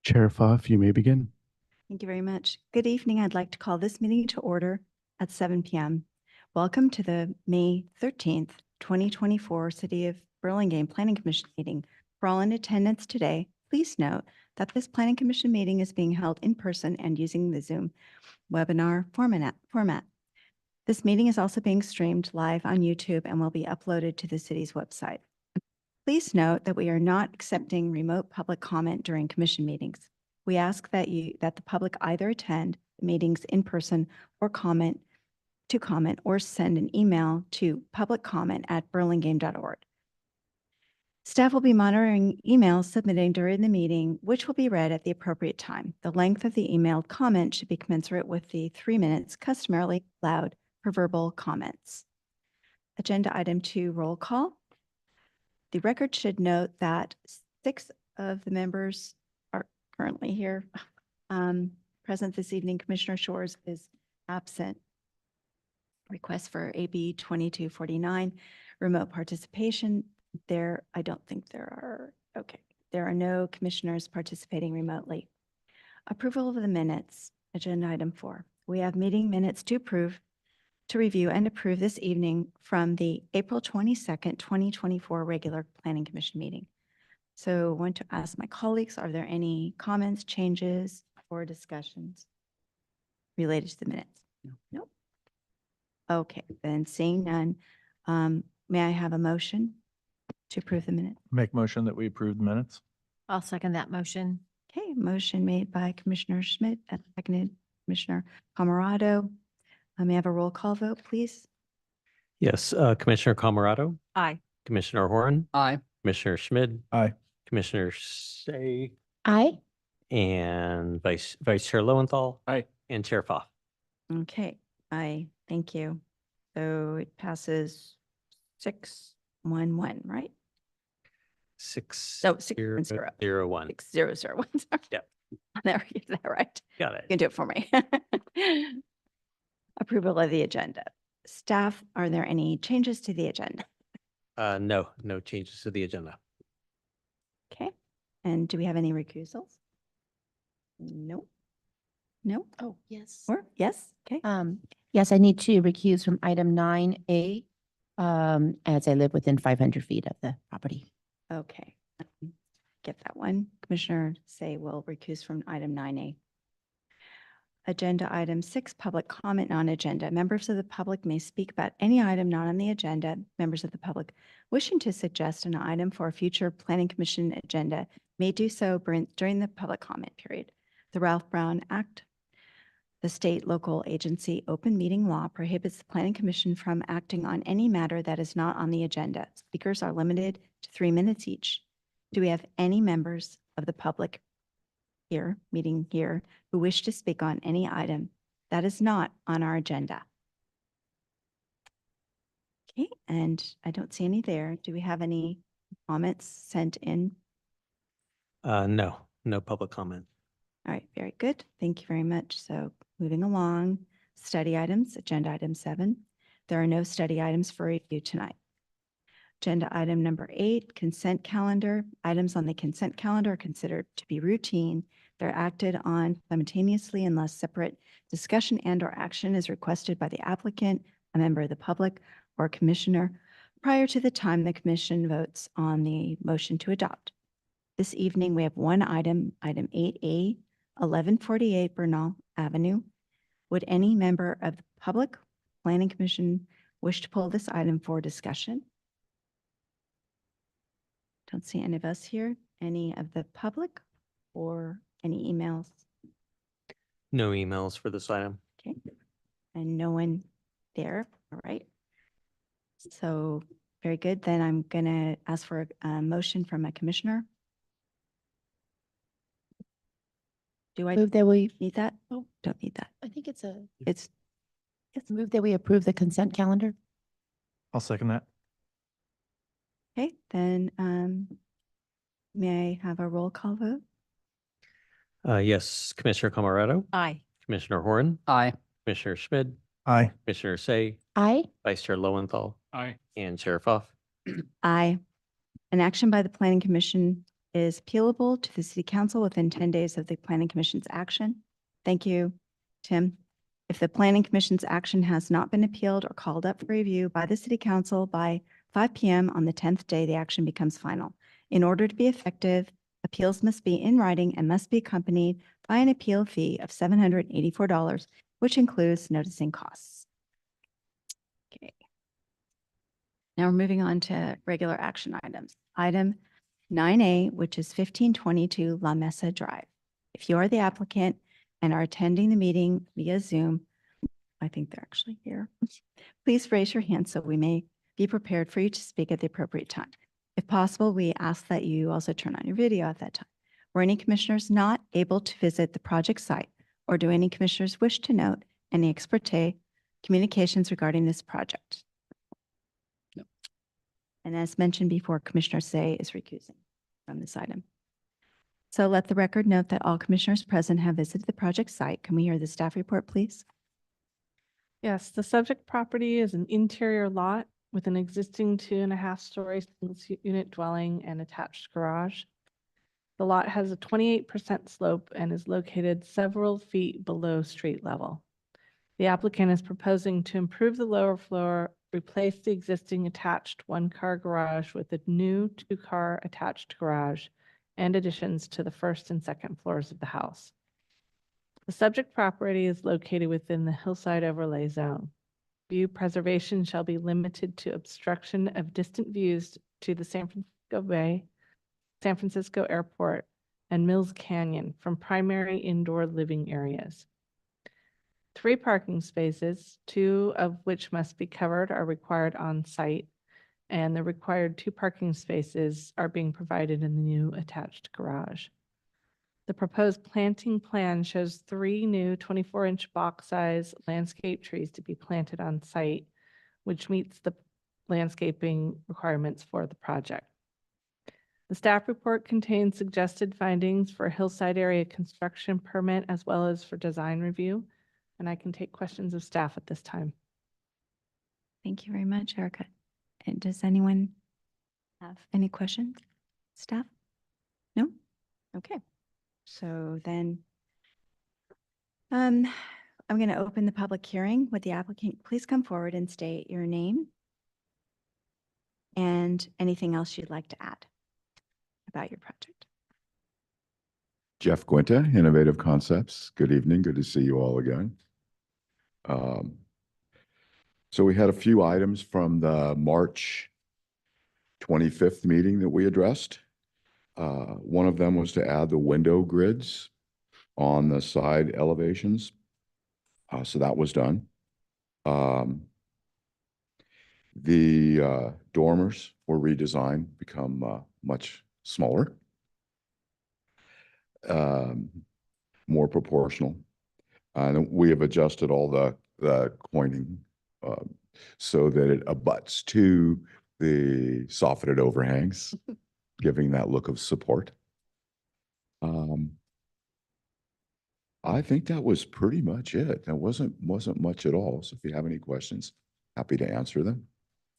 Chair Pfaff, you may begin. Thank you very much. Good evening. I'd like to call this meeting to order at 7 p.m. Welcome to the May 13th, 2024 City of Burlingame Planning Commission meeting. For all in attendance today, please note that this Planning Commission meeting is being held in person and using the Zoom webinar format. This meeting is also being streamed live on YouTube and will be uploaded to the city's website. Please note that we are not accepting remote public comment during commission meetings. We ask that the public either attend the meetings in person or comment or send an email to publiccomment@burlingame.org. Staff will be monitoring emails submitted during the meeting, which will be read at the appropriate time. The length of the emailed comment should be commensurate with the 3 minutes customarily allowed for verbal comments. Agenda item 2, roll call. The record should note that 6 of the members are currently here. Present this evening, Commissioner Shores is absent. Request for AB 2249, remote participation. I don't think there are, okay. There are no commissioners participating remotely. Approval of the minutes, agenda item 4. We have meeting minutes to review and approve this evening from the April 22nd, 2024 regular Planning Commission meeting. So I want to ask my colleagues, are there any comments, changes, or discussions related to the minutes? Nope. Okay, then seeing none, may I have a motion to approve the minute? Make motion that we approve the minutes. I'll second that motion. Okay, motion made by Commissioner Schmidt and seconded Commissioner Camerado. May I have a roll call vote, please? Yes, Commissioner Camerado, Aye. Commissioner Horn, Aye. Commissioner Schmidt, Aye. Commissioner Say, Aye. and Vice Chair Lowenthal. Aye. And Chair Pfaff. Okay, thank you. So it passes 6-1-1, right? 6-0-0. 6-0-0-1. 6-0-0-1, sorry. Yep. There, is that right? Got You it. can do it for me. Approval of the agenda. Staff, are there any changes to the agenda? No changes to the agenda. Okay, and do we have any recusals? No. No? Oh, yes. Or, yes, okay. Yes, I need to recuse from item 9A, as I live within 500 feet of the property. Okay, get that one. Commissioner Say will recuse from item 9A. Agenda item 6, public comment on agenda. Members of the public may speak about any item not on the agenda. Members of the public wishing to suggest an item for a future Planning Commission agenda may do so during the public comment period. The Ralph Brown Act, the state local agency open meeting law, prohibits the Planning Commission from acting on any matter that is not on the agenda. Speakers are limited to 3 minutes each. Do we have any members of the public meeting here, who wish to speak on any item that is not on our agenda? Okay, and I don't see any there. Do we have any comments sent in? No public comment. All right, very good. Thank you very much. So moving along, study items, agenda item 7. There are no study items for review tonight. Agenda item number 8, consent calendar. Items on the consent calendar are considered to be routine. They're acted on simultaneously unless separate discussion and/or action is requested by the applicant, a member of the public, or a commissioner prior to the time the commission votes on the motion to adopt. This evening, we have one item, item 8A, 1148 Bernal Avenue. Would any member of the public Planning Commission wish to pull this item for discussion? Don't see any of us here. Any of the public or any emails? No emails for this item. Okay, and no one there. All right. So very good. Then I'm going to ask for a motion from a commissioner. Do I Move that we, need that? Oh, don't need that. I think it's It's move that we approve the consent calendar. I'll second that. okay. Then may I have a roll call vote? Yes, Commissioner Camerado, Aye. Commissioner Horn, Aye. Commissioner Schmidt, Aye. Commissioner Say, Aye. Vice Chair Lowenthal, Aye. and Chair Pfaff. Aye. An action by the Planning Commission is appealable to the City Council within 10 days of the Planning Commission's action. Thank you, Tim. If the Planning Commission's action has not been appealed or called up for review by the City Council by 5 p.m. on the 10th day, the action becomes final. In order to be effective, appeals must be in writing and must be accompanied by an appeal fee of $784, which includes noticing costs. Okay. Now we're moving on to regular action items. Item 9A, which is 1522 La Mesa Drive. If you are the applicant and are attending the meeting via Zoom, I think they're actually here, please raise your hand so we may be prepared for you to speak at the appropriate time. If possible, we ask that you also turn on your video at that time. Were any commissioners not able to visit the project site, or do any commissioners wish to note any ex parte communications regarding this project? No. And as mentioned before, Commissioner Say is recusing from this item. So let the record note that all commissioners present have visited the project site. Can we hear the staff report, please? Yes, the subject property is an interior lot with an existing 2.5-story single-unit dwelling and attached garage. The lot has a 28% slope and is located several feet below street level. The applicant is proposing to improve the lower floor, replace the existing attached one-car garage with a new 2-car attached garage and additions to the first and second floors of the house. The subject property is located within the Hillside Overlay Zone. View preservation shall be limited to obstruction of distant views to the San Francisco Bay, San Francisco Airport, and Mills Canyon from primary indoor living areas. 3 parking spaces, 2 of which must be covered, are required on site, and the required 2 parking spaces are being provided in the new attached garage. The proposed planting plan shows 3 new 24-inch box size landscape trees to be planted on site, which meets the landscaping requirements for the project. The staff report contains suggested findings for Hillside area construction permit as well as for design review, and I can take questions of staff at this time. Thank you very much, Erica. And does anyone have any questions? Staff? No? Okay. So then I'm going to open the public hearing. Would the applicant please come forward and state your name and anything else you'd like to add about your project? Jeff Quinta, Innovative Concepts. Good evening. Good to see you all again. So we had a few items from the March 25th meeting that we addressed. One of them was to add the window grids on the side elevations. So that was done. The dormers were redesigned, become much smaller, more proportional. And we have adjusted all the coining so that it abuts to the softened overhangs, giving that look of support. I think that was pretty much it. That wasn't much at all. So if you have any questions, happy to answer them.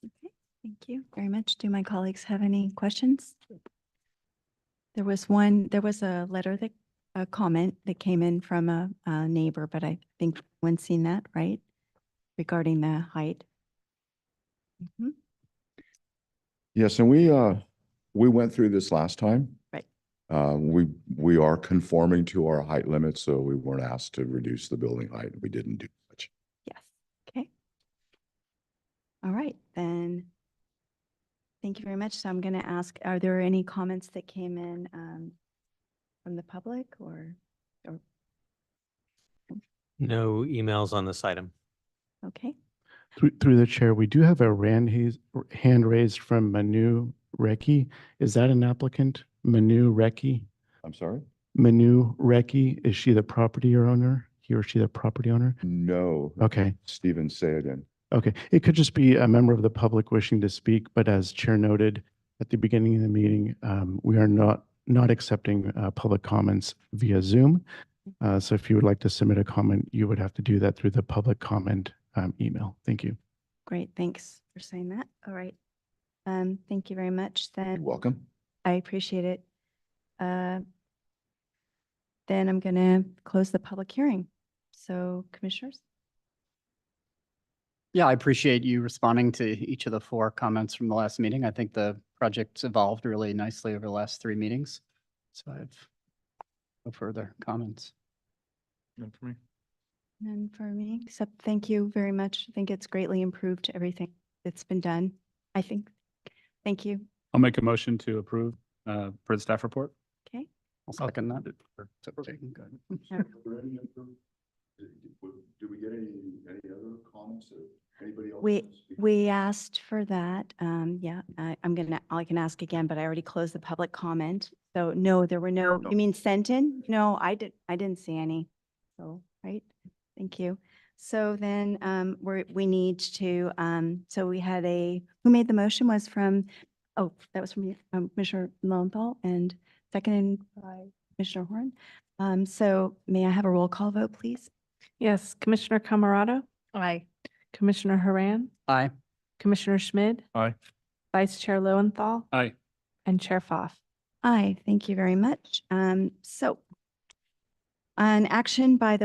Okay, thank you very much. Do my colleagues have any questions? There was a letter that, a comment that came in from a neighbor, but I think everyone's seen that, right? Regarding the height. Mhm. Yes, and we went through this last time. Right. We are conforming to our height limits, so we weren't asked to reduce the building height. We didn't do much. Yes, okay. All right, then. Thank you very much. So I'm going to ask, are there any comments that came in from the public or No emails on this item. okay? Through the chair, we do have a hand raised from Manu Recchi. Is that an applicant? Manu Recchi? I'm sorry? Manu Recchi, is she the property owner? He or she the property owner? No. Okay. Stephen, say again. Okay. It could just be a member of the public wishing to speak, but as chair noted at the beginning of the meeting, we are not accepting public comments via Zoom. So if you would like to submit a comment, you would have to do that through the public comment email. Thank you. Great, thanks for saying that. All right. Thank you very much. You're Then welcome. I appreciate it. then I'm going to close the public hearing. So commissioners? Yeah, I appreciate you responding to each of the 4 comments from the last meeting. I think the project's evolved really nicely over the last 3 meetings. So I have no further comments. None for me. And for me, except thank you very much. I think it's greatly improved everything that's been done. I think. Thank you. I'll make a motion to approve for the staff report. Okay. I'll second that. Do we get any other comments or anybody else? We asked for that. Yeah, I can ask again, but I already closed the public comment. So no, there were no, you mean sent in? No, I didn't see any. So, right. Thank you. So then we need to, so we had who made the motion was from, that was from Commissioner Lowenthal and seconded by Commissioner Horn. So may I have a roll call vote, please? Yes, Commissioner Camerado, Aye. Commissioner Haran, Aye. Commissioner Schmid, Aye. Vice Chair Lowenthal, Aye. and Chair Foff. Aye, thank you very much. So an action by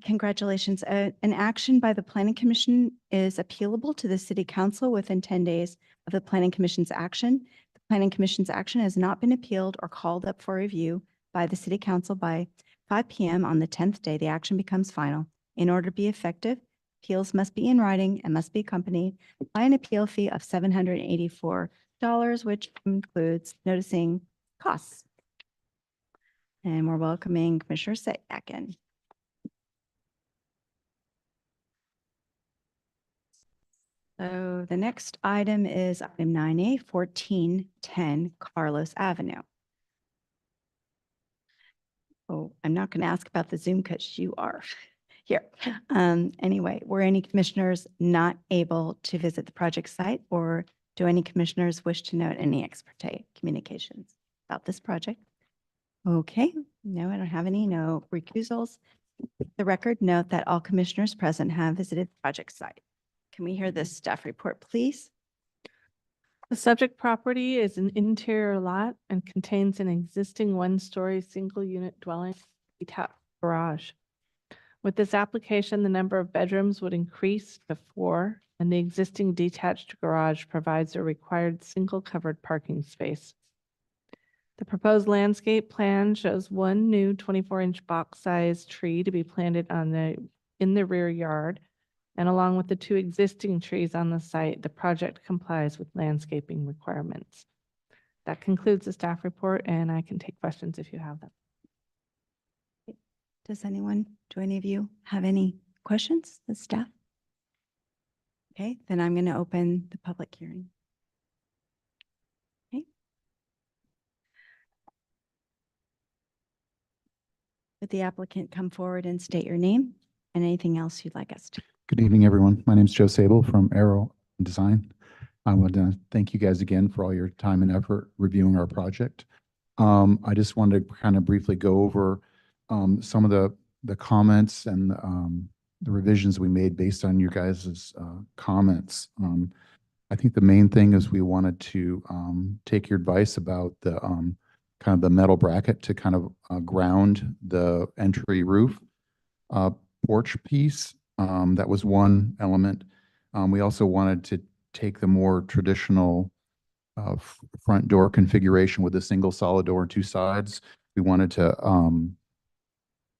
congratulations. An action by the Planning Commission is appealable to the City Council within 10 days of the Planning Commission's action. The Planning Commission's action has not been appealed or called up for review by the City Council by 5 p.m. on the 10th day. The action becomes final. In order to be effective, appeals must be in writing and must be accompanied by an appeal fee of $784, which includes noticing costs. And we're welcoming Commissioner back in. So the next item is item 9A, 1410 Carlos Avenue. Oh, I'm not going to ask about the Zoom because you are here. Anyway, were any commissioners not able to visit the project site, or do any commissioners wish to note any ex parte communications about this project? Okay, no, I don't have any, no recusals. The record note that all commissioners present have visited the project site. Can we hear this staff report, please? The subject property is an interior lot and contains an existing 1-story single-unit dwelling detached garage. With this application, the number of bedrooms would increase to 4, and the existing detached garage provides a required single covered parking space. The proposed landscape plan shows 1 new 24-inch box-sized tree to be planted in the rear yard, and along with the 2 existing trees on the site, the project complies with landscaping requirements. That concludes the staff report, and I can take questions if you have them. Do any of you have any questions, the staff? Okay, then I'm going to open the public hearing. Okay. Would the applicant come forward and state your name and anything else you'd like us to? Good evening, everyone. My name is Joe Sable from Arrow Design. I want to thank you guys again for all your time and effort reviewing our project. I just wanted to kind of briefly go over some of the comments and the revisions we made based on your guys' comments. I think the main thing is we wanted to take your advice about the kind of the metal bracket to kind of ground the entry roof porch piece. That was one element. We also wanted to take the more traditional front door configuration with a single solid door on 2 sides. We wanted to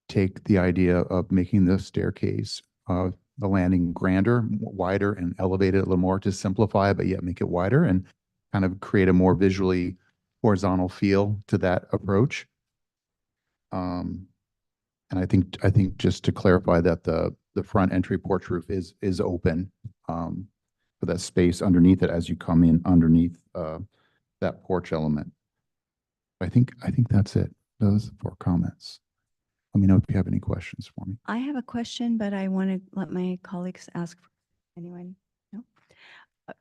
take the idea of making the staircase, the landing grander, wider, and elevate it a little more to simplify, but yet make it wider and kind of create a more visually horizontal feel to that approach. And I think just to clarify that the front entry porch roof is open for that space underneath it as you come in underneath that porch element. I think that's it. Those 4 comments. Let me know if you have any questions for me. I have a question, but I want to let my colleagues ask. Anyone? No?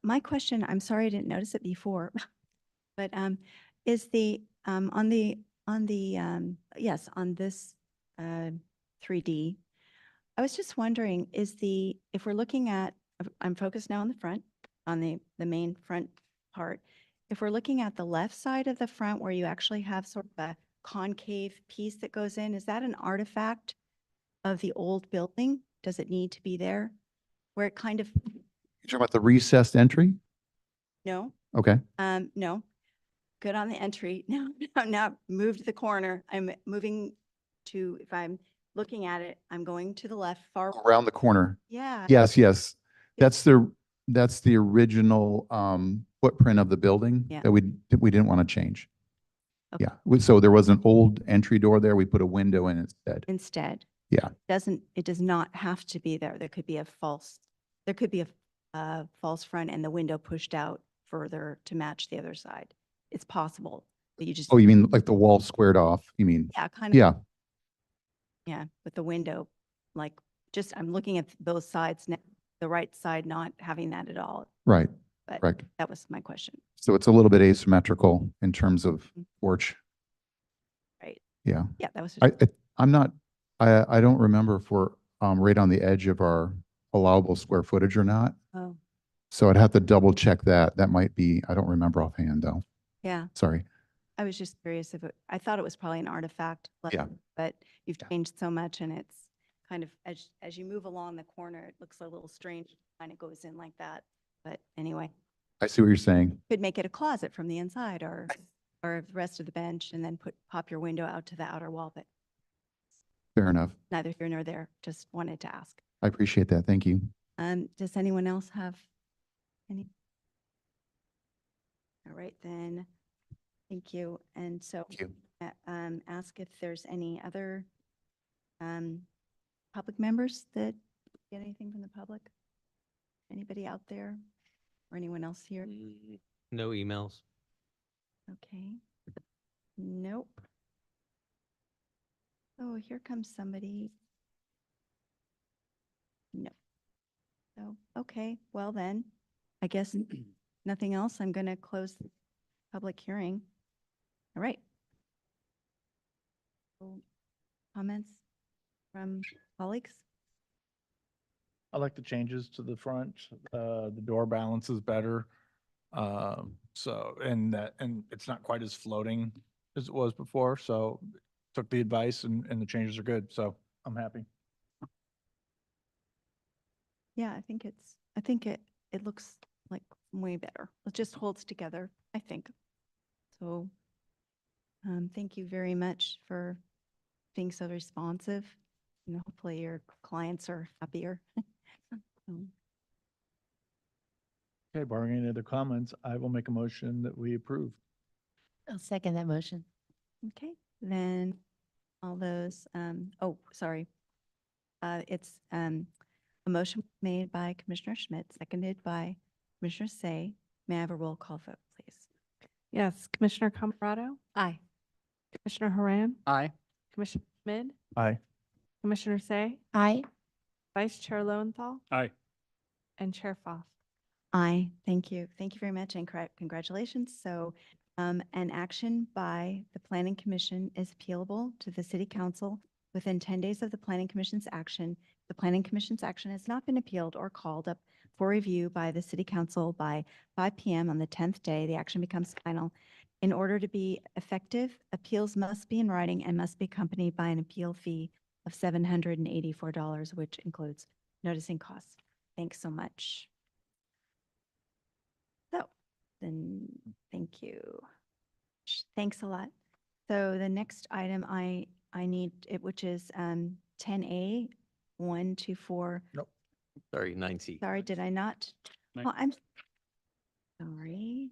My question, I'm sorry I didn't notice it before, but is the on this 3D, I was just wondering, if we're looking at, I'm focused now on the front, on the main front part. If we're looking at the left side of the front where you actually have sort of concave piece that goes in, is that an artifact of the old building? Does it need to be there? Where it kind of, You're talking about the recessed entry? no, Okay, no. Good on the entry. Now moved the corner. I'm moving to, if I'm looking at it, I'm going to the left, far. around the corner. Yeah. Yes, yes. That's the original footprint of the building Yeah. that we didn't want to change. Okay. Yeah, so there was an old entry door there. We put a window in instead. Instead. Yeah. It does not have to be there. There could be a false front and the window pushed out further to match the other side. It's possible, but you just, Oh, you mean like the wall squared off? You mean? yeah, kind of. Yeah, Yeah, with the window, like, just, I'm looking at both sides, the right side not having that at all, right, but correct. that was my question. So it's a little bit asymmetrical in terms of porch. Right. Yeah. Yeah, that was, I'm not, I don't remember if we're right on the edge of our allowable square footage or not. oh, So I'd have to double check that. That might be, I don't remember offhand though. yeah. Sorry. I was just curious if I thought it was probably an artifact. Yeah. But you've Yeah. changed so much and it's kind of, as you move along the corner, it looks a little strange, kind of goes in like that. But anyway, I see what you're saying. could make it a closet from the inside or the rest of the bench and then pop your window out to the outer wall, but Fair enough. neither here nor there. Just wanted to ask. I appreciate that. Thank you. Does anyone else have any? All right, then. Thank you. And so Thank you. ask if there's any other public members that get anything from the public? Anybody out there or anyone else here? No emails. Okay. Nope. Oh, here comes somebody. No. So, okay, well then, I guess nothing else. I'm going to close the public hearing. All right. So, comments from colleagues? I like the changes to the front. The door balance is better. So, and it's not quite as floating as it was before. So took the advice and the changes are good. So I'm happy. Yeah, I think it looks like way better. It just holds together, I think. So, thank you very much for being so responsive. And hopefully your clients are happier. Okay, barring any other comments, I will make a motion that we approve. I'll second that motion. Okay, then all those, oh, sorry. It's a motion made by Commissioner Schmidt, seconded by Commissioner Say. May I have a roll call vote, please? Yes, Commissioner Camerado, Aye. Commissioner Haran, Aye. Commissioner Schmidt, Aye. Commissioner Say, Aye. Vice Chair Lowenthal, Aye. and Chair Foss. Aye, thank you. Thank you very much and congratulations. So an action by the Planning Commission is appealable to the City Council within 10 days of the Planning Commission's action. The Planning Commission's action has not been appealed or called up for review by the City Council by 5 p.m. on the 10th day. The action becomes final. In order to be effective, appeals must be in writing and must be accompanied by an appeal fee of $784, which includes noticing costs. Thanks so much. So then, thank you. Thanks a lot. So the next item I need, which is 10A, 1, 2, 4. Sorry, 9C. Sorry, did I not? Nine. Oh, I'm sorry.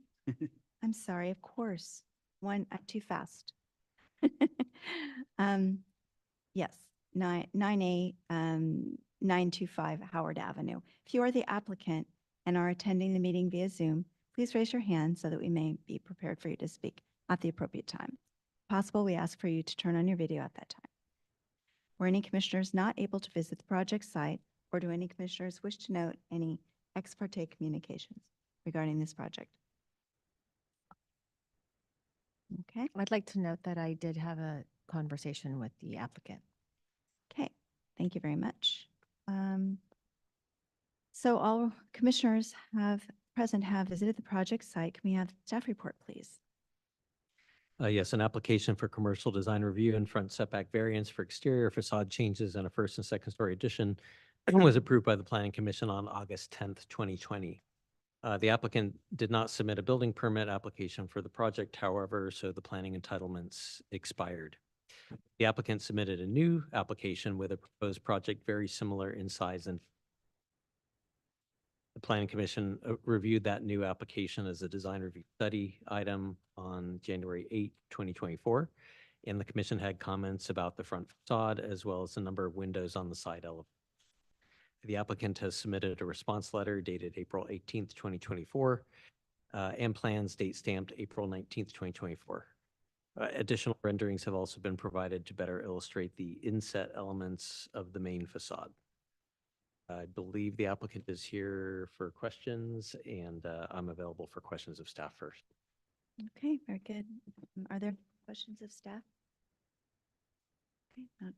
I'm sorry, of course. I'm too fast. Yes, 9A, 925 Howard Avenue. If you are the applicant and are attending the meeting via Zoom, please raise your hand so that we may be prepared for you to speak at the appropriate time. If possible, we ask for you to turn on your video at that time. Were any commissioners not able to visit the project site, or do any commissioners wish to note any ex parte communications regarding this project? Okay, I'd like to note that I did have a conversation with the applicant. okay, thank you very much. So all commissioners have visited the project site. Can we have staff report, please? Yes, an application for commercial design review and front setback variance for exterior facade changes in a first and second story addition was approved by the Planning Commission on August 10th, 2020. The applicant did not submit a building permit application for the project, however, so the planning entitlements expired. The applicant submitted a new application with a proposed project very similar in size and the Planning Commission reviewed that new application as a design review study item on January 8, 2024. And the commission had comments about the front facade as well as the number of windows on the side elevator. The applicant has submitted a response letter dated April 18th, 2024, and plans date stamped April 19th, 2024. Additional renderings have also been provided to better illustrate the inset elements of the main facade. I believe the applicant is here for questions, and I'm available for questions of staff first. Okay, very good. Are there questions of staff? Okay.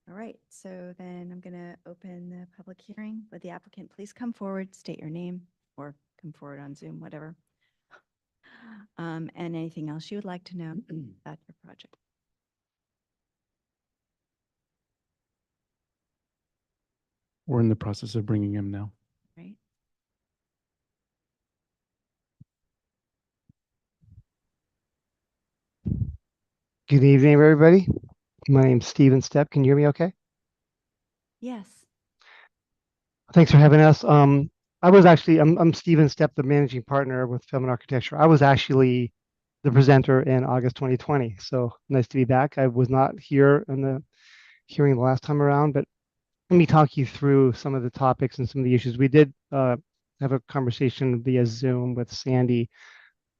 All right, so then I'm going to open the public hearing. Would the applicant please come forward, state your name, or come forward on Zoom, whatever. And anything else you would like to know about your project. We're in the process of bringing him now. Right. Good evening, everybody. My name's Steven Stepp. Can you hear me okay? Yes. Thanks for having us. I'm Steven Stepp, the managing partner with Feldman Architecture. I was actually the presenter in August 2020. So nice to be back. I was not here in the hearing the last time around, but let me talk you through some of the topics and some of the issues. We did have a conversation via Zoom with Sandy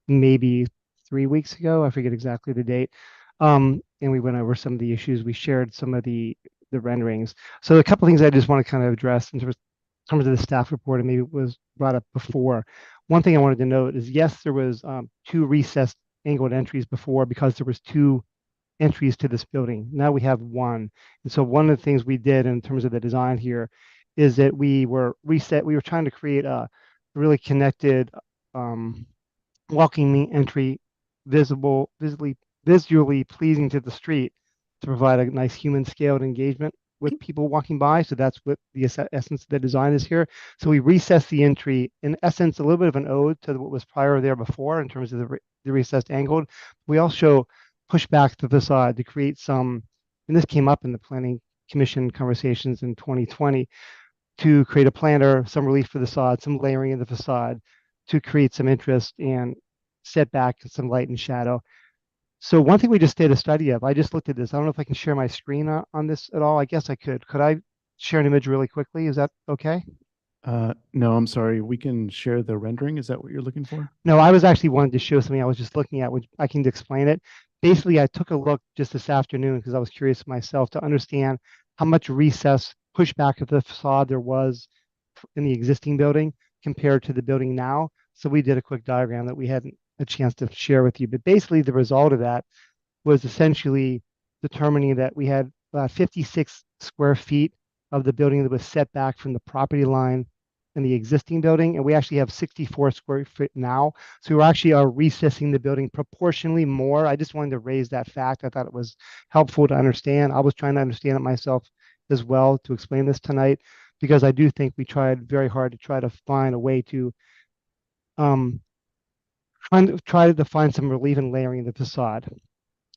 maybe 3 weeks ago. I forget exactly the date. And we went over some of the issues. We shared some of the renderings. So a couple of things I just want to kind of address in terms of the staff report, and maybe it was brought up before. One thing I wanted to note is, yes, there was 2 recessed angled entries before because there was 2 entries to this building. Now we have 1. And so one of the things we did in terms of the design here is that we were trying to create a really connected walking entry, visually pleasing to the street, to provide a nice human scaled engagement with people walking by. So that's what the essence of the design is here. So we recessed the entry, in essence, a little bit of an ode to what was prior there before in terms of the recessed angled. We also push back the facade to create some, and this came up in the Planning Commission conversations in 2020, to create a planter, some relief for the facade, some layering in the facade to create some interest and set back some light and shadow. So one thing we just did a study of, I just looked at this. I don't know if I can share my screen on this at all. I guess I could. Could I share an image really quickly? Is that okay? No, I'm sorry. We can share the rendering. Is that what you're looking for? No, I was actually wanting to show something I was just looking at, which I can explain it. Basically, I took a look just this afternoon because I was curious myself to understand how much recess pushback of the facade there was in the existing building compared to the building now. So we did a quick diagram that we hadn't a chance to share with you. But basically, the result of that was essentially determining that we had 56 square feet of the building that was set back from the property line in the existing building, and we actually have 64 square feet now. So we actually are recessing the building proportionally more. I just wanted to raise that fact. I thought it was helpful to understand. I was trying to understand it myself as well to explain this tonight, because I do think we tried very hard to try to find a way to try to find some relief in layering in the facade.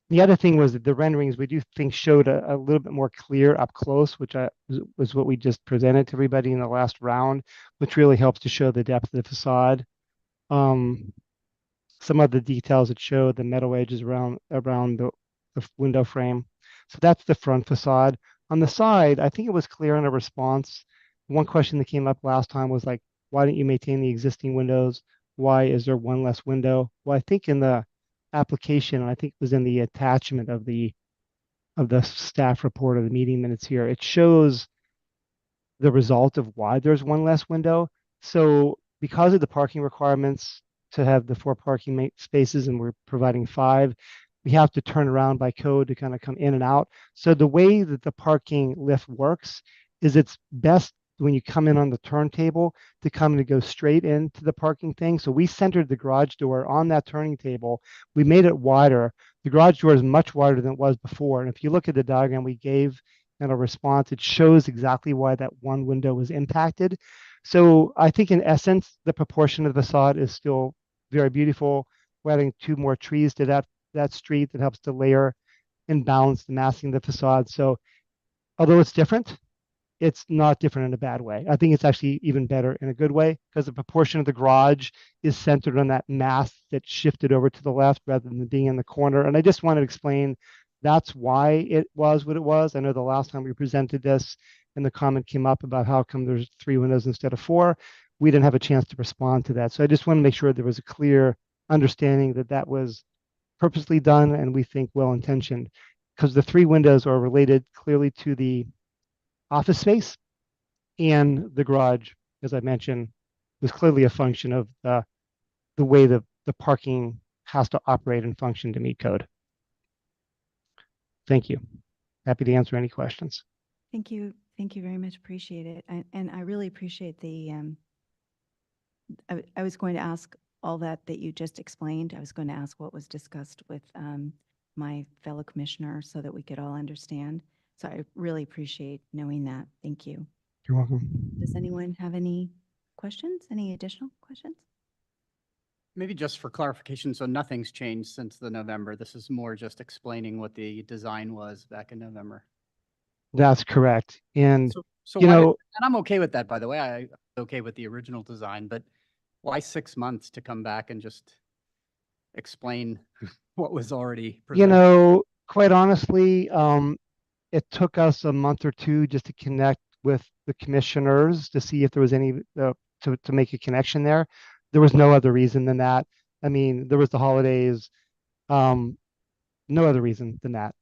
The other thing was that the renderings we do think showed a little bit more clear up close, which was what we just presented to everybody in the last round, which really helps to show the depth of the facade. Some of the details that show the metal edges around the window frame. So that's the front facade. On the side, I think it was clear in a response. One question that came up last time was like, why didn't you maintain the existing windows? Why is there one less window? Well, I think in the application, I think it was in the attachment of the staff report of the meeting minutes here, it shows the result of why there's one less window. So because of the parking requirements to have the 4 parking spaces, and we're providing 5, we have to turn around by code to kind of come in and out. So the way that the parking lift works is it's best when you come in on the turntable to come and go straight into the parking thing. So we centered the garage door on that turning table. We made it wider. The garage door is much wider than it was before. And if you look at the diagram we gave in a response, it shows exactly why that one window was impacted. So I think in essence, the proportion of the facade is still very beautiful. We're adding 2 more trees to that street that helps to layer and balance the massing of the facade. So although it's different, it's not different in a bad way. I think it's actually even better in a good way because the proportion of the garage is centered on that mass that shifted over to the left rather than being in the corner. And I just wanted to explain that's why it was what it was. I know the last time we presented this and the comment came up about how come there's 3 windows instead of 4. We didn't have a chance to respond to that. So I just want to make sure there was a clear understanding that that was purposely done and we think well-intentioned because the 3 windows are related clearly to the office space and the garage, as I mentioned, was clearly a function of the way the parking has to operate and function to meet code. Thank you. Happy to answer any questions. Thank you. Thank you very much. Appreciate it. And I really appreciate the, I was going to ask all that you just explained. I was going to ask what was discussed with my fellow commissioner so that we could all understand. So I really appreciate knowing that. Thank you. You're welcome. Does anyone have any questions? Any additional questions? Maybe just for clarification, so nothing's changed since the November. This is more just explaining what the design was back in November. That's correct. And So you why know, and I'm okay with that, by the way. I'm okay with the original design, but why 6 months to come back and just explain what was already presented? you know, quite honestly, it took us a month or 2 just to connect with the commissioners to see if there was any to make a connection there. There was no other reason than that. I mean, there was the holidays. No other reason than that.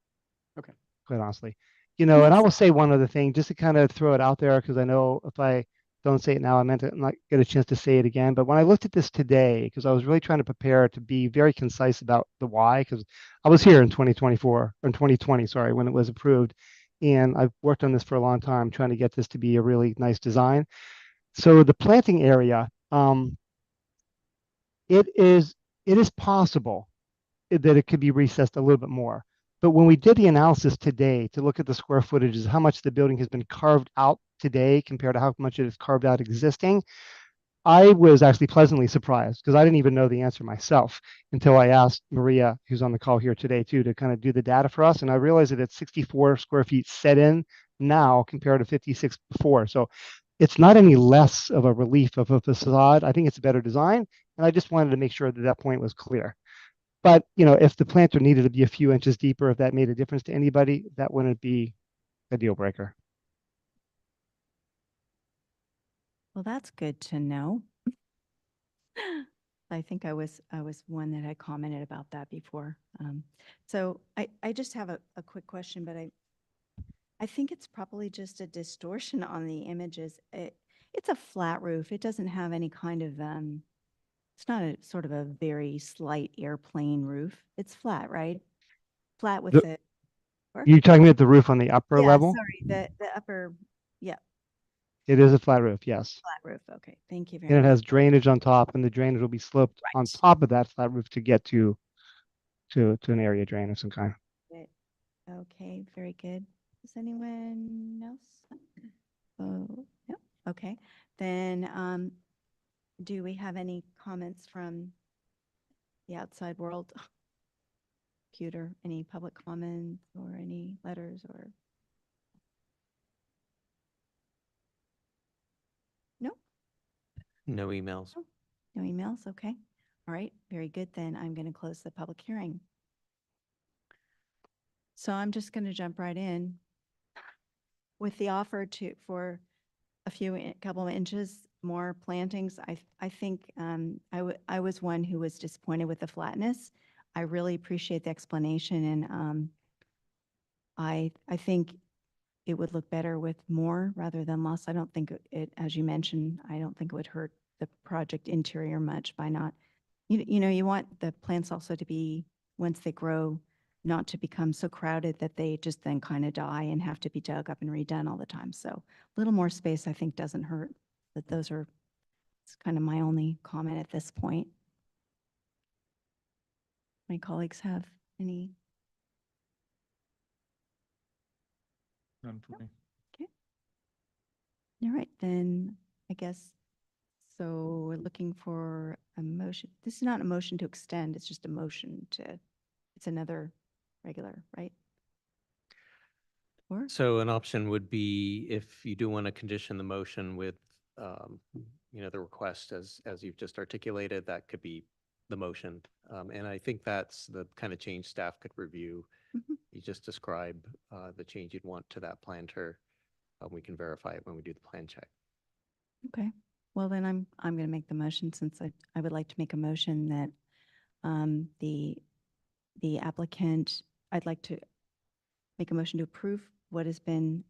Okay. Quite honestly, you know, and I will say one other thing just to kind of throw it out there because I know if I don't say it now, I meant to not get a chance to say it again. But when I looked at this today, because I was really trying to prepare to be very concise about the why, because I was here in 2024 or in 2020, sorry, when it was approved. And I've worked on this for a long time, trying to get this to be a really nice design. So the planting area, it is possible that it could be recessed a little bit more. But when we did the analysis today to look at the square footages, how much the building has been carved out today compared to how much it is carved out existing, I was actually pleasantly surprised because I didn't even know the answer myself until I asked Maria, who's on the call here today too, to kind of do the data for us. And I realized that it's 64 square feet set in now compared to 56 before. So it's not any less of a relief of a facade. I think it's a better design. And I just wanted to make sure that that point was clear. But, you know, if the planter needed to be a few inches deeper, if that made a difference to anybody, that wouldn't be a deal breaker. Well, that's good to know. I think I was one that had commented about that before. So I just have a quick question, but I think it's probably just a distortion on the images. It's a flat roof. It doesn't have any kind of, it's not a sort of a very slight airplane roof. It's flat, right? Flat with the. You're talking about the roof on the upper level? Sorry, the upper, yeah. It is a flat roof, yes. Flat roof, okay, thank you very And much. it has drainage on top, and the drainage will be sloped on top of that flat roof to get to an area drain of some kind. Good. Okay, very good. Does anyone else? Oh, no, okay. Then, do we have any comments from the outside world? Computer, any public comments or any letters or? No? No emails. Oh, no emails, okay. All right, very good. Then I'm going to close the public hearing. So I'm just going to jump right in with the offer for a couple of inches more plantings. I think I was one who was disappointed with the flatness. I really appreciate the explanation, and I think it would look better with more rather than less. I don't think it, as you mentioned, I don't think it would hurt the project interior much by not, you know, you want the plants also to be, once they grow, not to become so crowded that they just then kind of die and have to be dug up and redone all the time. So a little more space, I think, doesn't hurt. But those are, it's kind of my only comment at this point. My colleagues have any? None for me. All right, then I guess, so we're looking for a motion. This is not a motion to extend, it's just a motion to, it's another regular, right? Or, So an option would be if you do want to condition the motion with, the request as you've just articulated, that could be the motion. And I think that's the kind of change staff could review. Mhm. You just describe the change you'd want to that planter. We can verify it when we do the plan check. okay, well then I'm going to make the motion since I would like to make a motion that the applicant, I'd like to make a motion to approve what has been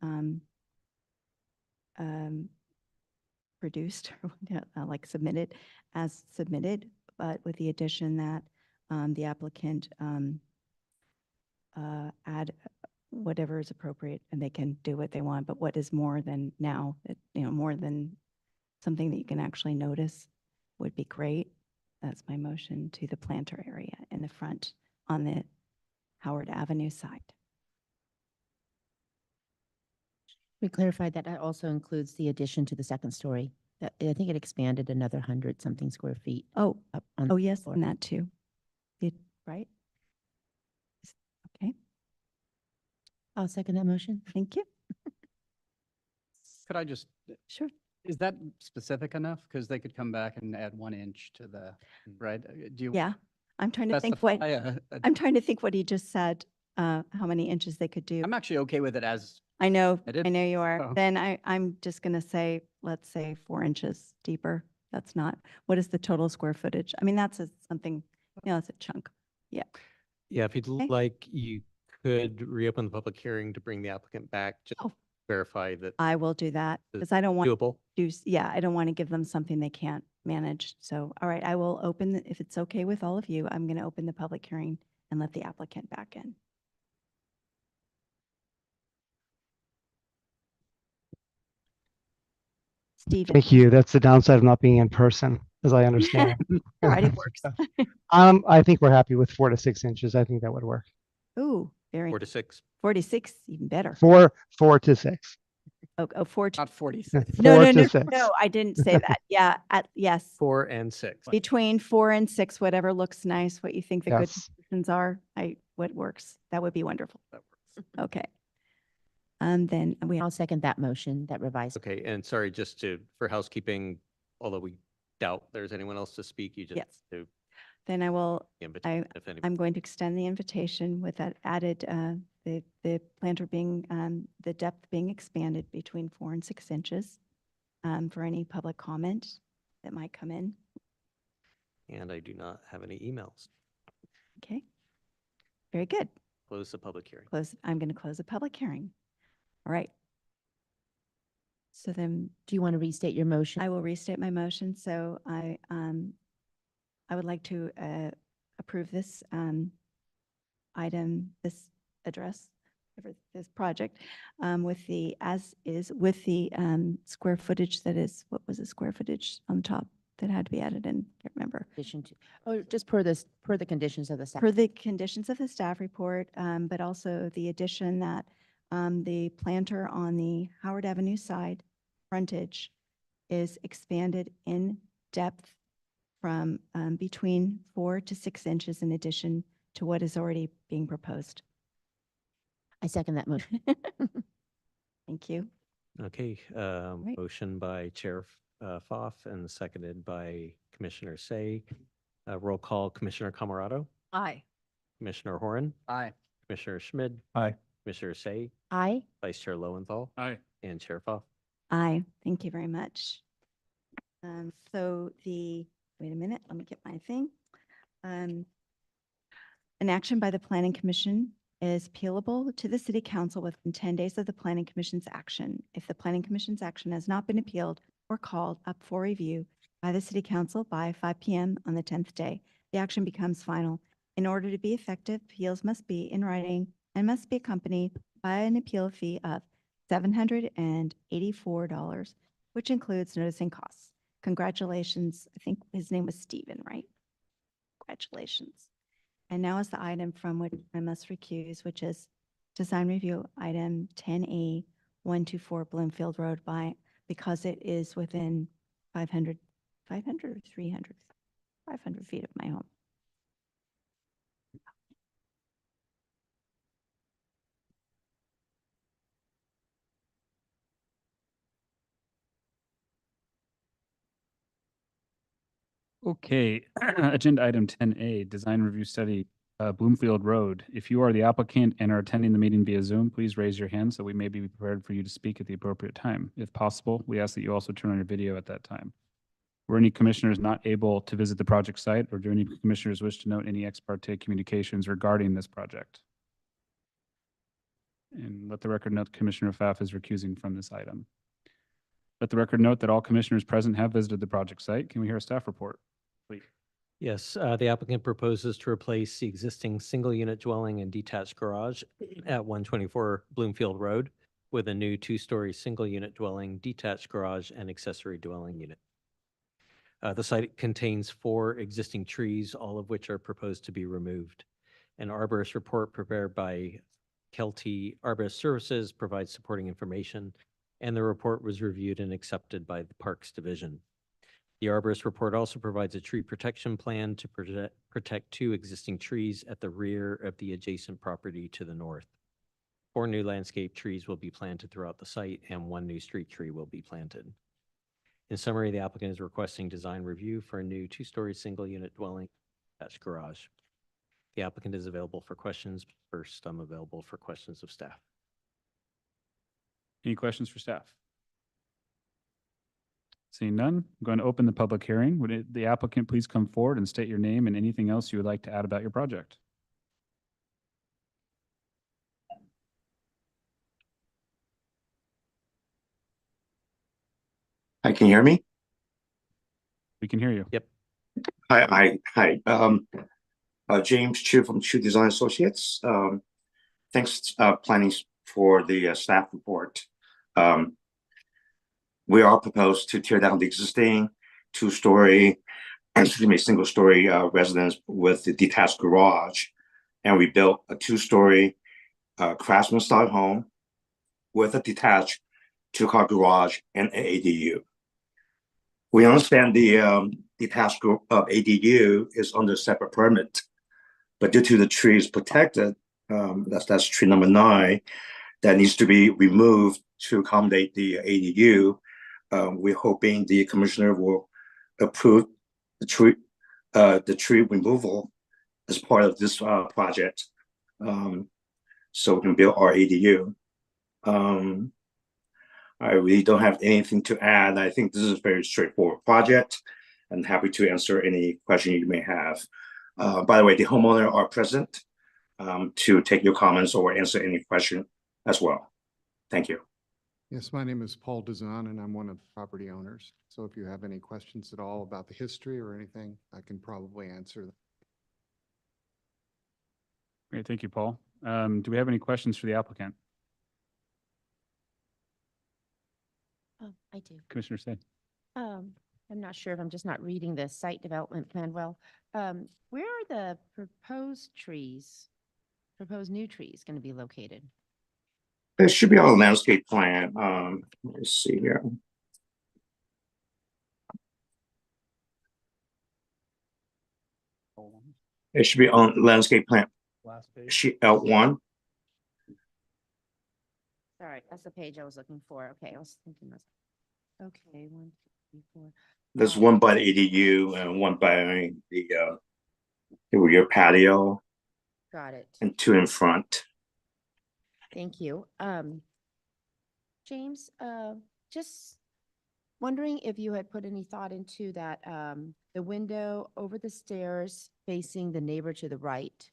produced, or like submitted, as submitted, but with the addition that the applicant add whatever is appropriate, and they can do what they want, but what is more than now, more than something that you can actually notice would be great. That's my motion to the planter area in the front on the Howard Avenue side. We clarified that that also includes the addition to the second story. I think it expanded another 100-something square feet. Oh, up on oh the yes, floor. and that too. Right? Okay, I'll second that motion. thank you. Could I just, Sure. is that specific enough? Because they could come back and add 1 inch to the, right? Do you? Yeah, I'm trying to think what, specify I'm trying to think what he just said, how many inches they could do. I'm actually okay with it as, I know I did. you are. Oh. Then I'm just going to say, let's say 4 inches deeper. That's not, what is the total square footage? I mean, that's something, it's a chunk. Yeah, if you'd Okay. like, you could reopen the public hearing to bring the applicant back, just Oh. verify that I will do that Is because I don't want doable. I don't want to give them something they can't manage. So, all right, I will open, if it's okay with all of you, I'm going to open the public hearing and let the applicant back in. Stephen. Thank you. That's the downside of not being in person, as I understand. Alright, it works. I think we're happy with 4 to 6 inches. I think that would work. Ooh, very, 4 to 6. 46, even better. 4 to 6. Oh, 4 to, not 46. no, 4 no, to no, 6. no, I didn't say that. Yeah, yes. 4 and 6. Between 4 and 6, whatever looks nice, what you think the good Yes. dimensions are, what works. That would be wonderful. That works. Okay. Then we, I'll second that motion, that revised. Okay, and sorry, just for housekeeping, although we doubt there's anyone else to speak, you just Yes. do then I will, the invitation if anybody. I'm going to extend the invitation with that added, the planter being, the depth being expanded between 4 and 6 inches for any public comment that might come in. And I do not have any emails. Okay. Very good. Close the public hearing. I'm going to close the public hearing. All right. So then Do you want to restate your motion? I will restate my motion. So I would like to approve this item, this address, this project, with the, as is, with the square footage that is, what was the square footage on top that had to be added in? Can't remember. Addition to, oh, just per this, per the conditions of the Per second. the conditions of the staff report, but also the addition that the planter on the Howard Avenue side frontage is expanded in depth from between 4 to 6 inches in addition to what is already being proposed. I second that motion. Thank you. Okay, Right. motion by Chair Pfaff and seconded by Commissioner Say. Roll call, Commissioner Camerado, Aye. Commissioner Horan, Aye. Commissioner Schmid, Aye. Commissioner Say, Aye. Vice Chair Lowenthal, Aye. and Chair Pfaff. Aye. Thank you very much. Wait a minute, let me get my thing. An action by the Planning Commission is appealable to the City Council within 10 days of the Planning Commission's action. If the Planning Commission's action has not been appealed or called up for review by the City Council by 5 p.m. on the 10th day, the action becomes final In order to be effective, appeals must be in writing and must be accompanied by an appeal fee of $784, which includes noticing costs. Congratulations. I think his name was Stephen, right? Congratulations. And now is the item from which I must recuse, which is design review item 10A 124 Bloomfield Road because it is within 500 or 300, 500 feet of my home. Okay, agenda item 10A, design review study, Bloomfield Road. If you are the applicant and are attending the meeting via Zoom, please raise your hand so we may be prepared for you to speak at the appropriate time. If possible, we ask that you also turn on your video at that time. Were any commissioners not able to visit the project site, or do any commissioners wish to note any ex parte communications regarding this project? And let the record note Commissioner Pfaff is recusing from this item. Let the record note that all commissioners present have visited the project site. Can we hear a staff report, please? Yes, the applicant proposes to replace the existing single-unit dwelling and detached garage at 124 Bloomfield Road with a new two-story single-unit dwelling, detached garage, and accessory dwelling unit. The site contains 4 existing trees, all of which are proposed to be removed. An arborist report prepared by Kelty Arborist Services provides supporting information, and the report was reviewed and accepted by the Parks Division. The arborist report also provides a tree protection plan to protect 2 existing trees at the rear of the adjacent property to the north. 4 new landscape trees will be planted throughout the site, and 1 new street tree will be planted. In summary, the applicant is requesting design review for a new 2-story single-unit dwelling attached garage. The applicant is available for questions. First, I'm available for questions of staff. Any questions for staff? Seeing none, I'm going to open the public hearing. Would the applicant please come forward and state your name and anything else you would like to add about your project? Hi, can you hear me? We can hear you. Yep. Hi. James Chu from Chu Design Associates. Thanks, planning for the staff report. We are proposed to tear down the existing 2-story, single-story residence with the detached garage, and we built a 2-story craftsman-style home with a detached 2-car garage and an ADU. We understand the detached ADU is under separate permit, but due to the trees protected, that's tree number 9, that needs to be removed to accommodate the ADU. We're hoping the commissioner will approve the tree removal as part of this project, so we can build our ADU. I really don't have anything to add. I think this is a very straightforward project, and happy to answer any question you may have. By the way, the homeowner are present to take your comments or answer any question as well. Thank you. Yes, my name is Paul Dizon, and I'm one of the property owners. So if you have any questions at all about the history or anything, I can probably answer them. Great, thank you, Paul. Do we have any questions for the applicant? I do. Commissioner Say. I'm not sure if I'm just not reading the site development plan well. Where are the proposed new trees going to be located? It should be on a landscape plan. Let's see here. It should be on landscape plan. Last page. Sheet L1. Sorry, that's the page I was looking for. Okay, I was thinking this. Okay, 1, 2, 3, 4. There's one by the ADU and one by the rear patio, Got it. and 2 in front. Thank you. James, just wondering if you had put any thought into that, the window over the stairs facing the neighbor to the right.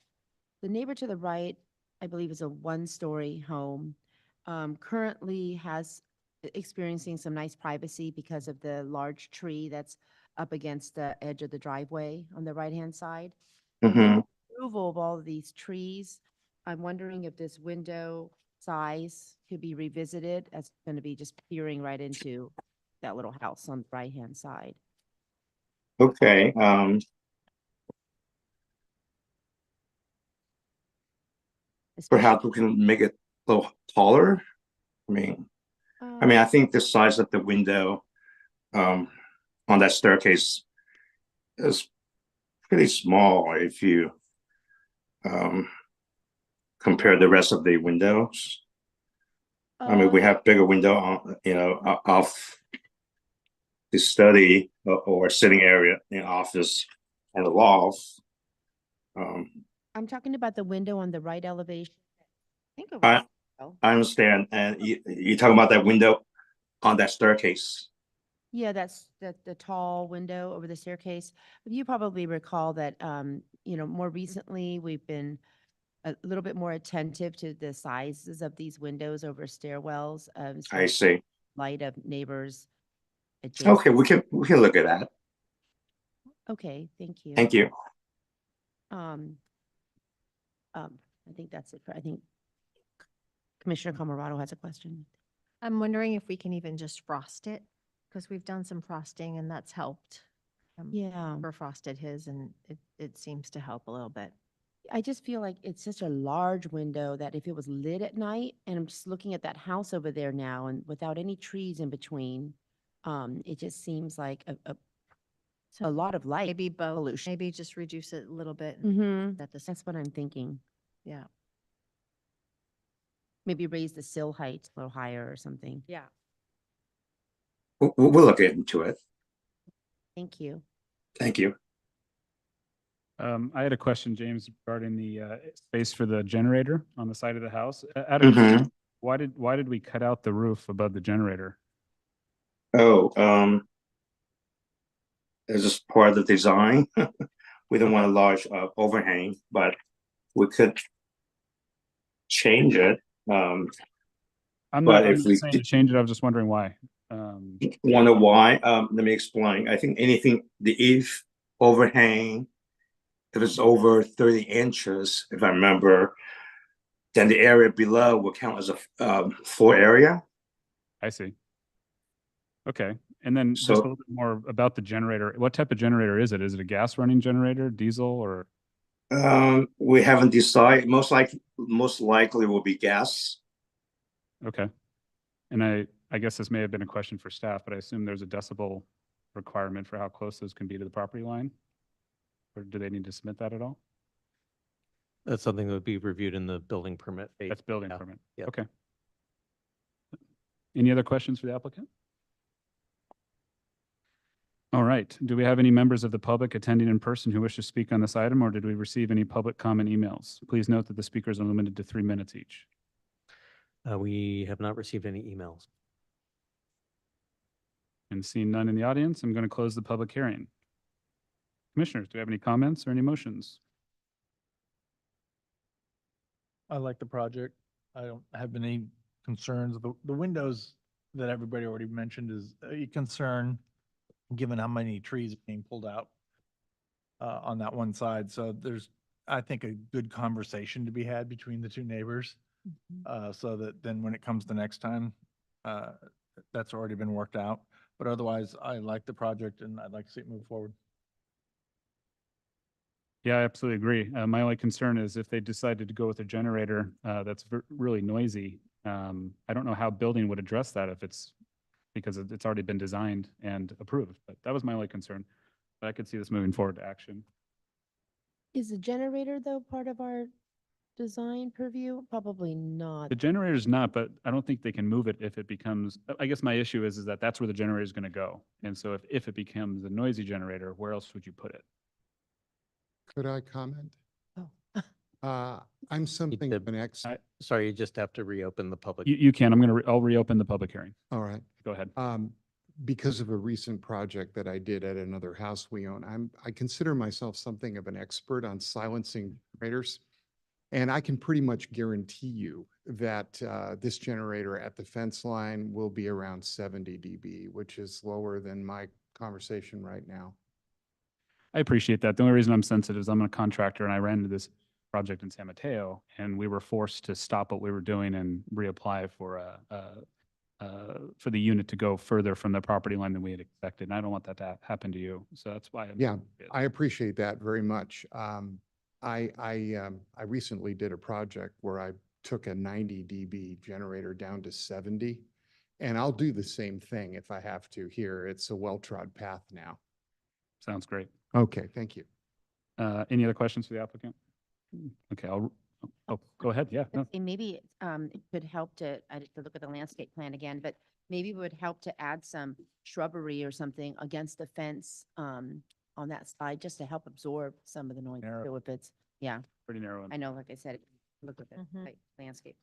The neighbor to the right, I believe, is a 1-story home. Currently experiencing some nice privacy because of the large tree that's up against the edge of the driveway on the right-hand side. Mm-hmm. Your removal of all of these trees, I'm wondering if this window size could be revisited as it's going to be just peering right into that little house on the right-hand side. Okay, perhaps we can make it a little taller. I think the size of the window on that staircase is pretty small if you compare the rest of the windows. We have bigger window on, off the study or sitting area in office and the loft. I'm talking about the window on the right elevation. I think I understand, and you're talking about that window on that staircase. Yeah, that's the tall window over the staircase. You probably recall that, more recently, we've been a little bit more attentive to the sizes of these windows over stairwells. I see. Light of neighbors. adjacent. Okay, we can look at that. Okay, thank you. Thank you. I think that's it. I think Commissioner Camarado has a question. I'm wondering if we can even just frost it, because we've done some frosting and that's helped. Yeah. Or frosted his and it seems to help a little bit. I just feel like it's such a large window that if it was lit at night, and I'm just looking at that house over there now and without any trees in between, it just seems like a lot of light. Maybe both, pollution. maybe just reduce it a little bit. Mm-hmm. That's That's what I'm thinking. yeah. Maybe raise the sill height a little higher or something. Yeah. We'll look into it. Thank you. Thank you. I had a question, James, regarding the space for the generator on the side of the house. Mhm. Why did we cut out the roof above the generator? It's just part of the design. We don't want a large overhang, but we could change it. I'm But not if we saying to change it. I was just wondering why. wonder why, let me explain. I think anything, the eave overhang, if it's over 30 inches, if I remember, then the area below will count as a floor area. I see. Okay, and then just So- a little bit more about the generator. What type of generator is it? Is it a gas running generator, diesel, or? We haven't decided. Most likely will be gas. Okay. And I guess this may have been a question for staff, but I assume there's a decibel requirement for how close those can be to the property line? Or do they need to submit that at all? That's something that would be reviewed in the building permit phase. That's building Yeah. permit. Yep. Okay. Any other questions for the applicant? All right. Do we have any members of the public attending in person who wish to speak on this item, or did we receive any public comment emails? Please note that the speakers are limited to 3 minutes each. We have not received any emails. And seeing none in the audience, I'm going to close the public hearing. Commissioners, do we have any comments or any motions? I like the project. I don't have any concerns. The windows that everybody already mentioned is a concern, given how many trees are being pulled out on that one side. So there's, I think, a good conversation to be had between the two neighbors. So that then when it comes the next time, that's already been worked out. But otherwise, I like the project and I'd like to see it move forward. Yeah, I absolutely agree. My only concern is if they decided to go with a generator that's really noisy, I don't know how building would address that if it's because it's already been designed and approved. But that was my only concern. But I could see this moving forward to action. Is the generator, though, part of our design purview? Probably not. The generator is not, but I don't think they can move it if it becomes, I guess my issue is that that's where the generator is going to go. And so if it becomes a noisy generator, where else would you put it? Could I comment? Oh. I'm something of an ex, Sorry, you just have to reopen the public. You can. I'll reopen the public hearing. all right. Go ahead. Because of a recent project that I did at another house we own, I consider myself something of an expert on silencing generators. And I can pretty much guarantee you that this generator at the fence line will be around 70 dB, which is lower than my conversation right now. I appreciate that. The only reason I'm sensitive is I'm a contractor and I ran into this project in San Mateo and we were forced to stop what we were doing and reapply for the unit to go further from the property line than we had expected. And I don't want that to happen to you. So that's why. Yeah, I appreciate that very much. I recently did a project where I took a 90 dB generator down to 70. And I'll do the same thing if I have to here. It's a well-trod path now. Sounds great. Okay, thank you. Any other questions for the applicant? Okay, go ahead. Yeah. No. And maybe it could help to, I'd have to look at the landscape plan again, but maybe it would help to add some shrubbery or something against the fence on that side, just to help absorb some of the noise. Narrow. So if it's, yeah, Pretty narrow. I know, like I said, look at the Mhm. landscape.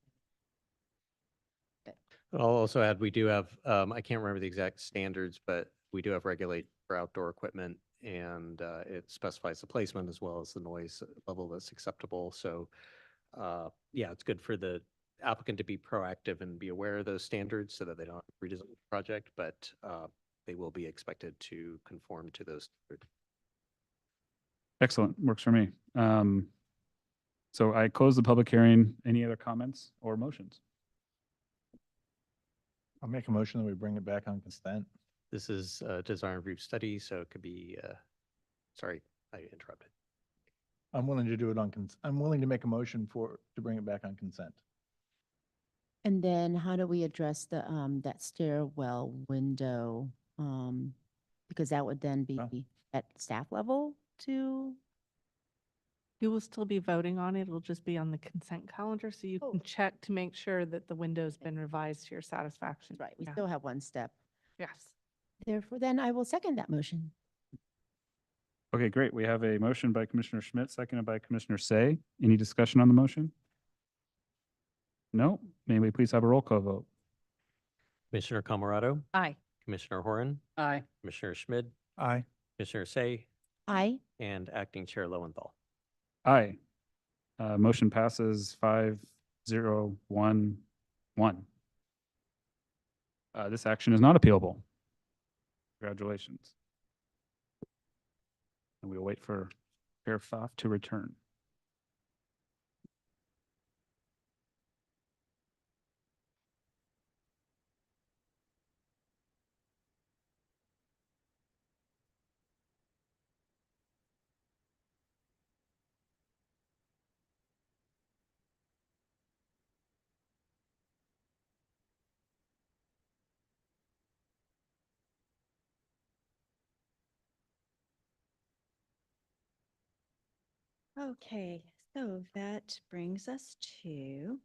I'll also add, we do have, I can't remember the exact standards, but we do have regulate for outdoor equipment and it specifies the placement as well as the noise level that's acceptable. So yeah, it's good for the applicant to be proactive and be aware of those standards so that they don't redesign the project, but they will be expected to conform to those standards. Excellent. Works for me. So I close the public hearing. Any other comments or motions? I'll make a motion that we bring it back on consent. This is a design review study, so it could be, sorry, I interrupted. I'm willing to do it on, I'm willing to make a motion to bring it back on consent. And then how do we address the, that stairwell window? Because that would then be Oh. at staff level to, You will still be voting on it. It'll just be on the consent calendar, so you Oh. can check to make sure that the window's been revised to your satisfaction. right, we Yeah. still have one step. Yes. Therefore, then I will second that motion. Okay, great. We have a motion by Commissioner Schmidt, seconded by Commissioner Say. Any discussion on the motion? No? May we please have a roll call vote? Commissioner Camerado, Aye. Commissioner Horan, Aye. Commissioner Schmid, Aye. Commissioner Say, Aye. and Acting Chair Lowenthal. Aye. Motion passes 5-0-1-1. This action is not appealable. Congratulations. And we'll wait for Chair Pfaff to return. Okay, so that brings us to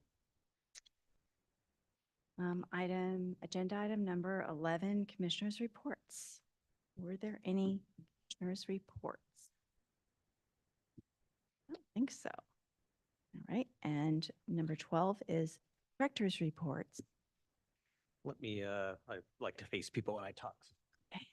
agenda item number 11, Commissioners' Reports. Were there any Commissioners' Reports? I don't think so. All right, and number 12 is Directors' Reports. Let me, I like to face people when I talk. Okay.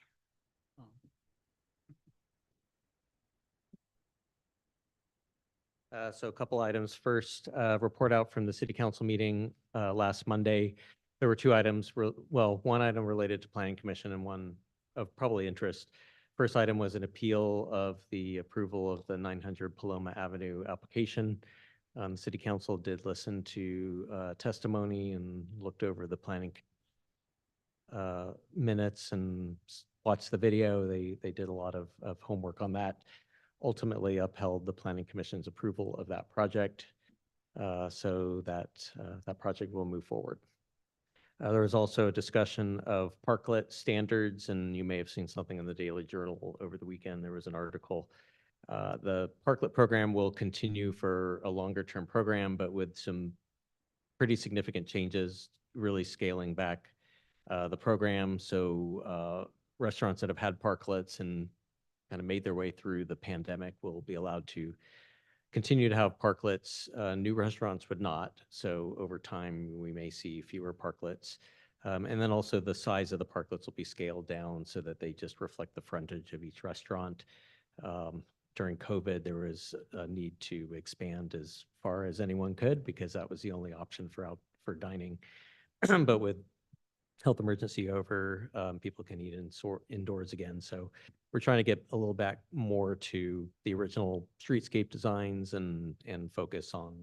So a couple items. First, report out from the city council meeting last Monday. There were two items, well, one item related to planning commission and one of probably interest. First item was an appeal of the approval of the 900 Paloma Avenue application. The city council did listen to testimony and looked over the planning minutes and watched the video. They did a lot of homework on that. Ultimately upheld the planning commission's approval of that project, so that that project will move forward. There was also a discussion of parklet standards, and you may have seen something in the Daily Journal over the weekend. There was an article. The parklet program will continue for a longer term program, but with some pretty significant changes, really scaling back the program. So restaurants that have had parklets and kind of made their way through the pandemic will be allowed to continue to have parklets. New restaurants would not. So over time, we may see fewer parklets. And then also the size of the parklets will be scaled down so that they just reflect the frontage of each restaurant. During COVID, there was a need to expand as far as anyone could because that was the only option for dining. But with health emergency over, people can eat indoors again. So we're trying to get a little back more to the original streetscape designs and focus on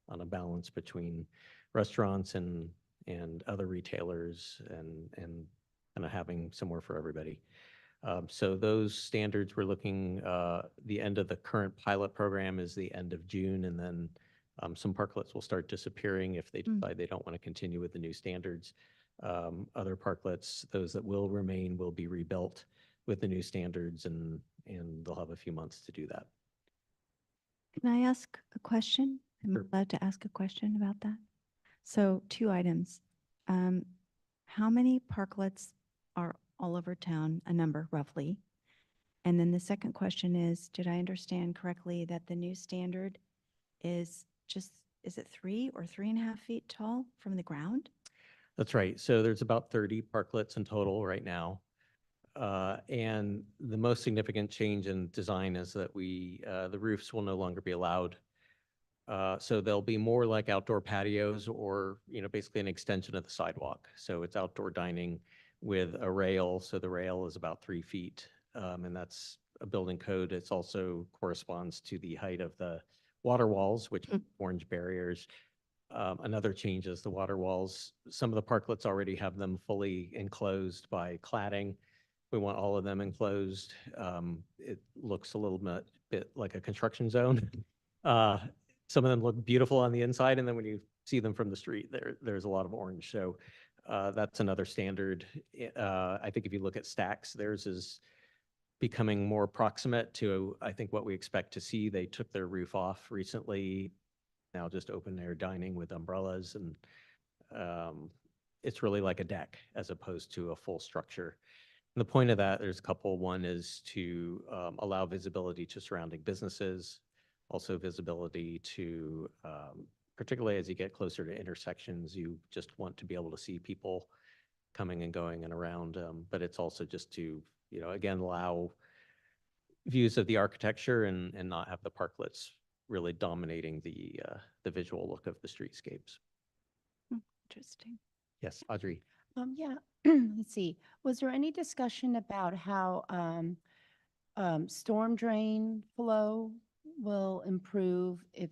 a balance between restaurants and other retailers and kind of having somewhere for everybody. So those standards, we're looking, the end of the current pilot program is the end of June, and then some parklets will start disappearing if they decide they don't want to continue with the new standards. Other parklets, those that will remain, will be rebuilt with the new standards, and they'll have a few months to do that. Can I ask a question? I'm Sure. allowed to ask a question about that. So 2 items. How many parklets are all over town? A number roughly. And then the second question is, did I understand correctly that the new standard is is it 3 or 3.5 feet tall from the ground? That's right. So there's about 30 parklets in total right now. And the most significant change in design is that the roofs will no longer be allowed. So they'll be more like outdoor patios, or, basically an extension of the sidewalk. So it's outdoor dining with a rail. So the rail is about 3 feet. And that's a building code. It's also corresponds to the height of the water walls, which are orange barriers. Another change is the water walls. Some of the parklets already have them fully enclosed by cladding. We want all of them enclosed. It looks a little bit like a construction zone. Some of them look beautiful on the inside, and then when you see them from the street, there's a lot of orange. So that's another standard. I think if you look at Stacks, theirs is becoming more proximate to, I think, what we expect to see. They took their roof off recently, now just open air dining with umbrellas, and it's really like a deck as opposed to a full structure. And the point of that, there's a couple. One is to allow visibility to surrounding businesses, also visibility to, particularly as you get closer to intersections, you just want to be able to see people coming and going and around. But it's also just to, again, allow views of the architecture and not have the parklets really dominating the visual look of the streetscapes. Interesting. Yes, Audrey. Yeah, let's see. Was there any discussion about how storm drain flow will improve if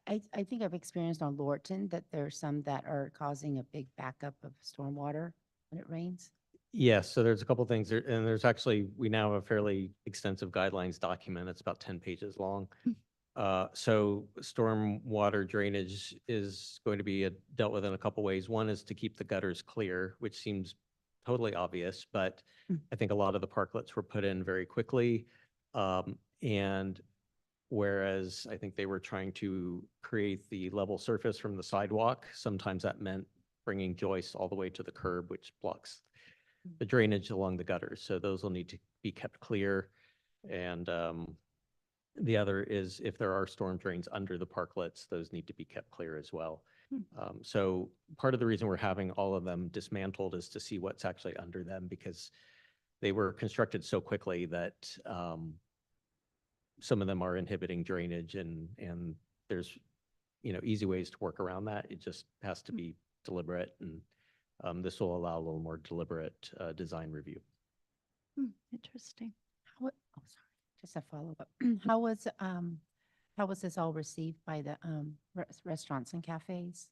I think I've experienced on Lorton that there's some that are causing a big backup of stormwater when it rains? Yes, so there's a couple things there, and there's actually, we now have a fairly extensive guidelines document. It's about 10 pages long. So storm water drainage is going to be dealt with in a couple ways. One is to keep the gutters clear, which seems totally obvious, but I think a lot of the parklets were put in very quickly. And whereas I think they were trying to create the level surface from the sidewalk, sometimes that meant bringing joists all the way to the curb, which blocks the drainage along the gutters. So those will need to be kept clear. And the other is if there are storm drains under the parklets, those need to be kept clear as well. So part of the reason we're having all of them dismantled is to see what's actually under them, because they were constructed so quickly that some of them are inhibiting drainage, and there's easy ways to work around that. It just has to be deliberate, and this will allow a little more deliberate design review. Interesting. Sorry, just a follow-up. How was this all received by the restaurants and cafes?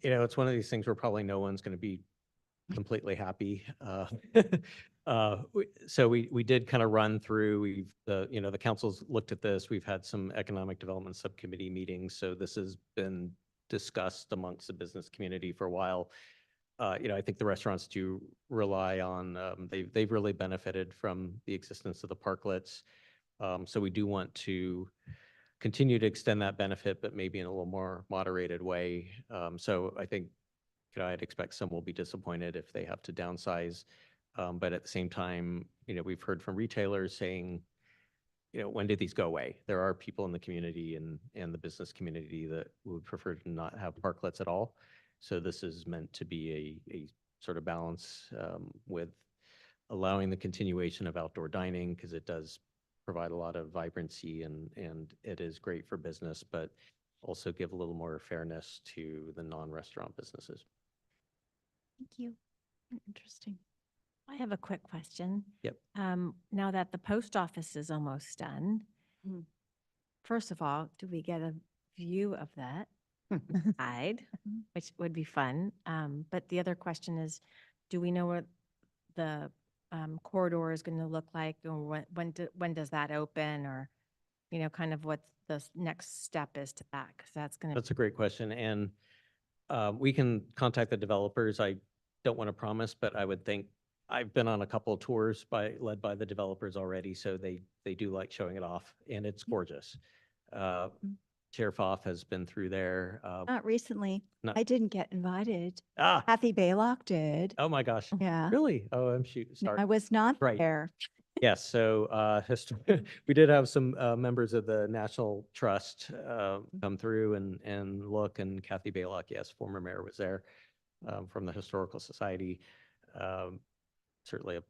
It's one of these things where probably no one's going to be completely happy. So we did kind of run through, the council's looked at this. We've had some economic development subcommittee meetings. So this has been discussed amongst the business community for a while. I think the restaurants do rely on, they've really benefited from the existence of the parklets. So we do want to continue to extend that benefit, but maybe in a little more moderated way. So I think, I'd expect some will be disappointed if they have to downsize. But at the same time, we've heard from retailers saying, when did these go away? There are people in the community and the business community that would prefer to not have parklets at all. So this is meant to be a sort of balance with allowing the continuation of outdoor dining, because it does provide a lot of vibrancy and it is great for business, but also give a little more fairness to the non-restaurant businesses. Thank you. Interesting. I have a quick question. Yep. Now that the post office is almost done, Mhm. first of all, do we get a view of that side, Mhm. which would be fun? But the other question is, do we know what the corridor is going to look like, or when does that open, or kind of what the next step is to that? Because that's going to. That's a great question. And we can contact the developers. I don't want to promise, but I would think I've been on a couple of tours led by the developers already, so they do like showing it off, and it's gorgeous. Chair Pfaff has been through there. Not recently. Not- I didn't get invited. Ah, Kathy Baylock did. oh my gosh. Yeah. Really? Oh, I'm shooting. No, Sorry. I was not Right. there. Yes, so we did have some members of the National Trust come through and look, and Kathy Baylock, yes, former mayor, was there from the Historical Society. Certainly a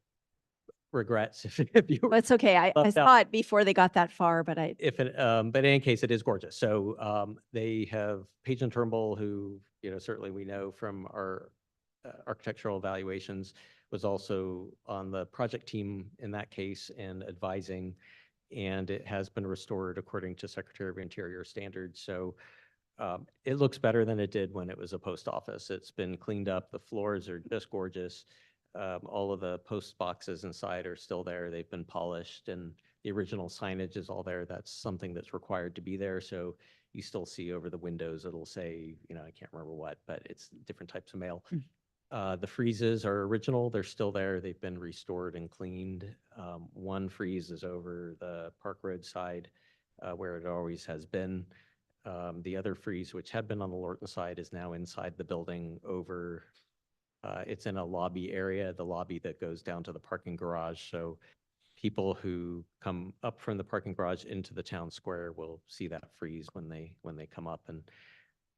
regrets if you But it's okay. I left out. saw it before they got that far, but I, But in any case, it is gorgeous. So they have Page and Turnbull, who certainly we know from our architectural evaluations, was also on the project team in that case and advising, and it has been restored according to Secretary of Interior standards. So it looks better than it did when it was a post office. It's been cleaned up. The floors are just gorgeous. All of the post boxes inside are still there. They've been polished, and the original signage is all there. That's something that's required to be there. So you still see over the windows, it'll say, I can't remember what, but it's different types of mail. The friezes are original. They're still there. They've been restored and cleaned. One frieze is over the Park Road side where it always has been. The other frieze, which had been on the Lorton side, is now inside the building over, it's in a lobby area, the lobby that goes down to the parking garage. So people who come up from the parking garage into the town square will see that frieze when they come up, and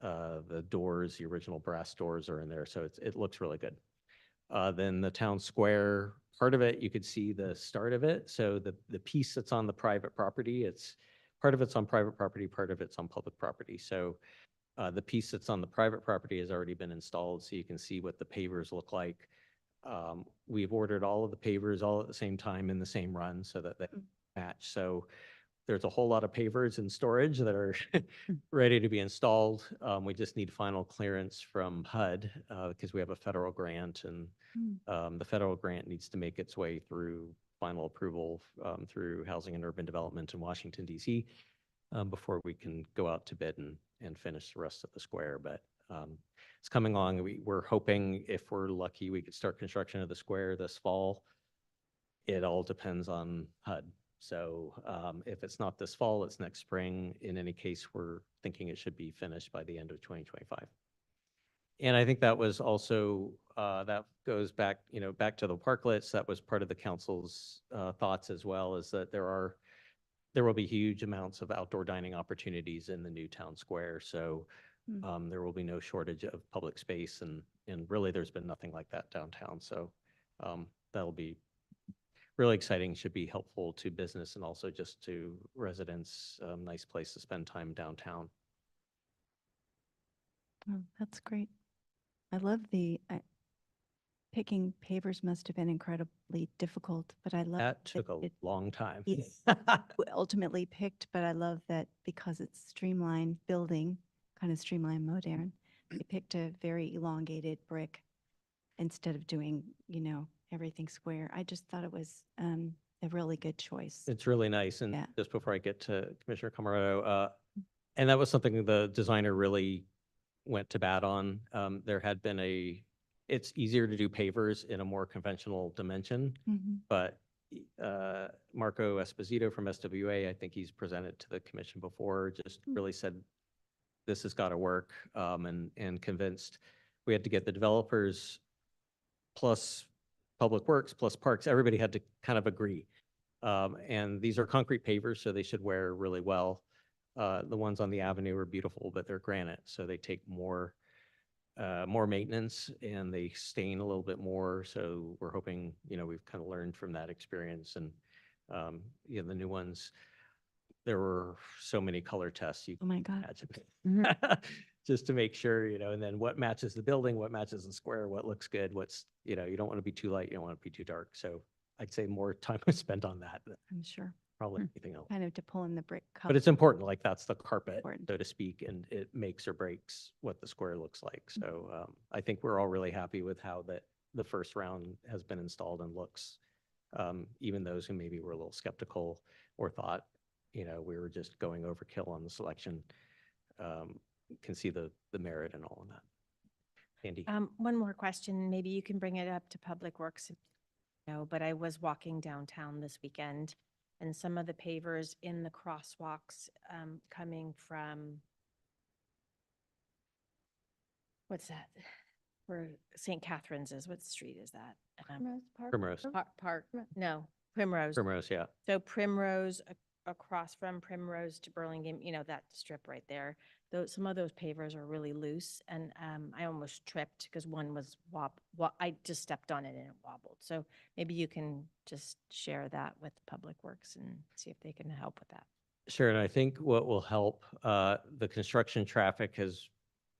the doors, the original brass doors, are in there. So it looks really good. Then the town square, part of it, you could see the start of it. So the piece that's on the private property, part of it's on private property, part of it's on public property. So the piece that's on the private property has already been installed, so you can see what the pavers look like. We've ordered all of the pavers all at the same time in the same run so that they match. So there's a whole lot of pavers in storage that are ready to be installed. We just need final clearance from HUD because we have a federal grant, and the federal grant needs to make its way through final approval through Housing and Urban Development in Washington, D.C. Before we can go out to bid and finish the rest of the square. But it's coming along. We're hoping, if we're lucky, we could start construction of the square this fall. It all depends on HUD. So if it's not this fall, it's next spring. In any case, we're thinking it should be finished by the end of 2025. And I think that was also, that goes back, back to the parklets. That was part of the council's thoughts as well, is that there will be huge amounts of outdoor dining opportunities in the new town square. So there will be no shortage of public space, and really there's been nothing like that downtown. So that'll be really exciting, should be helpful to business and also just to residents. Nice place to spend time downtown. oh, that's great. I love picking pavers must have been incredibly difficult, but I love That took a it long time. ultimately picked, but I love that because it's streamlined building, kind of streamlined modern, they picked a very elongated brick instead of doing, everything square. I just thought it was a really good choice. It's really nice. And Yeah. just before I get to Commissioner Camarado, and that was something the designer really went to bat on. There had been it's easier to do pavers in a more conventional dimension, Mhm. but Marco Esposito from SWA, I think he's presented to the commission before, just really said, this has got to work, and convinced we had to get the developers plus Public Works plus Parks, everybody had to kind of agree. And these are concrete pavers, so they should wear really well. The ones on the avenue are beautiful, but they're granite, so they take more maintenance and they stain a little bit more. So we're hoping, we've kind of learned from that experience. And the new ones, there were so many color tests you Oh my can God. imagine. just to make sure, and then what matches the building, what matches the square, what looks good, you don't want to be too light, you don't want to be too dark. So I'd say more time was spent on that than I'm sure. probably anything else. Kind of to pull in the brick. But it's important, like that's the carpet, Important. so to speak, and it makes or breaks what the square looks like. So I think we're all really happy with how the first round has been installed and looks. Even those who maybe were a little skeptical or thought, we were just going overkill on the selection, can see the merit in all of that. Andy? One more question, maybe you can bring it up to Public Works. But I was walking downtown this weekend and some of the pavers in the crosswalks coming from, what's that? Where St. Catherine's is, what street is that? Primrose. Park, no, Primrose. Primrose, yeah. So Primrose, across from Primrose to Burlingame, that strip right there. Some of those pavers are really loose, and I almost tripped because one was I just stepped on it and it wobbled. So maybe you can just share that with Public Works and see if they can help with that. Sure, and I think what will help, the construction traffic has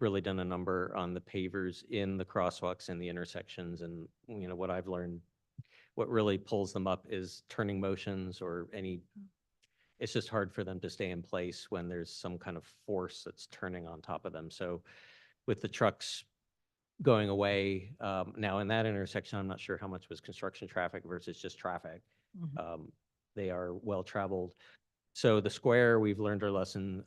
really done a number on the pavers in the crosswalks and the intersections. And, what I've learned, what really pulls them up is turning motions or it's just hard for them to stay in place when there's some kind of force that's turning on top of them. So with the trucks going away, now in that intersection, I'm not sure how much was construction traffic versus just traffic. They are well-traveled. So the square, we've learned our lesson.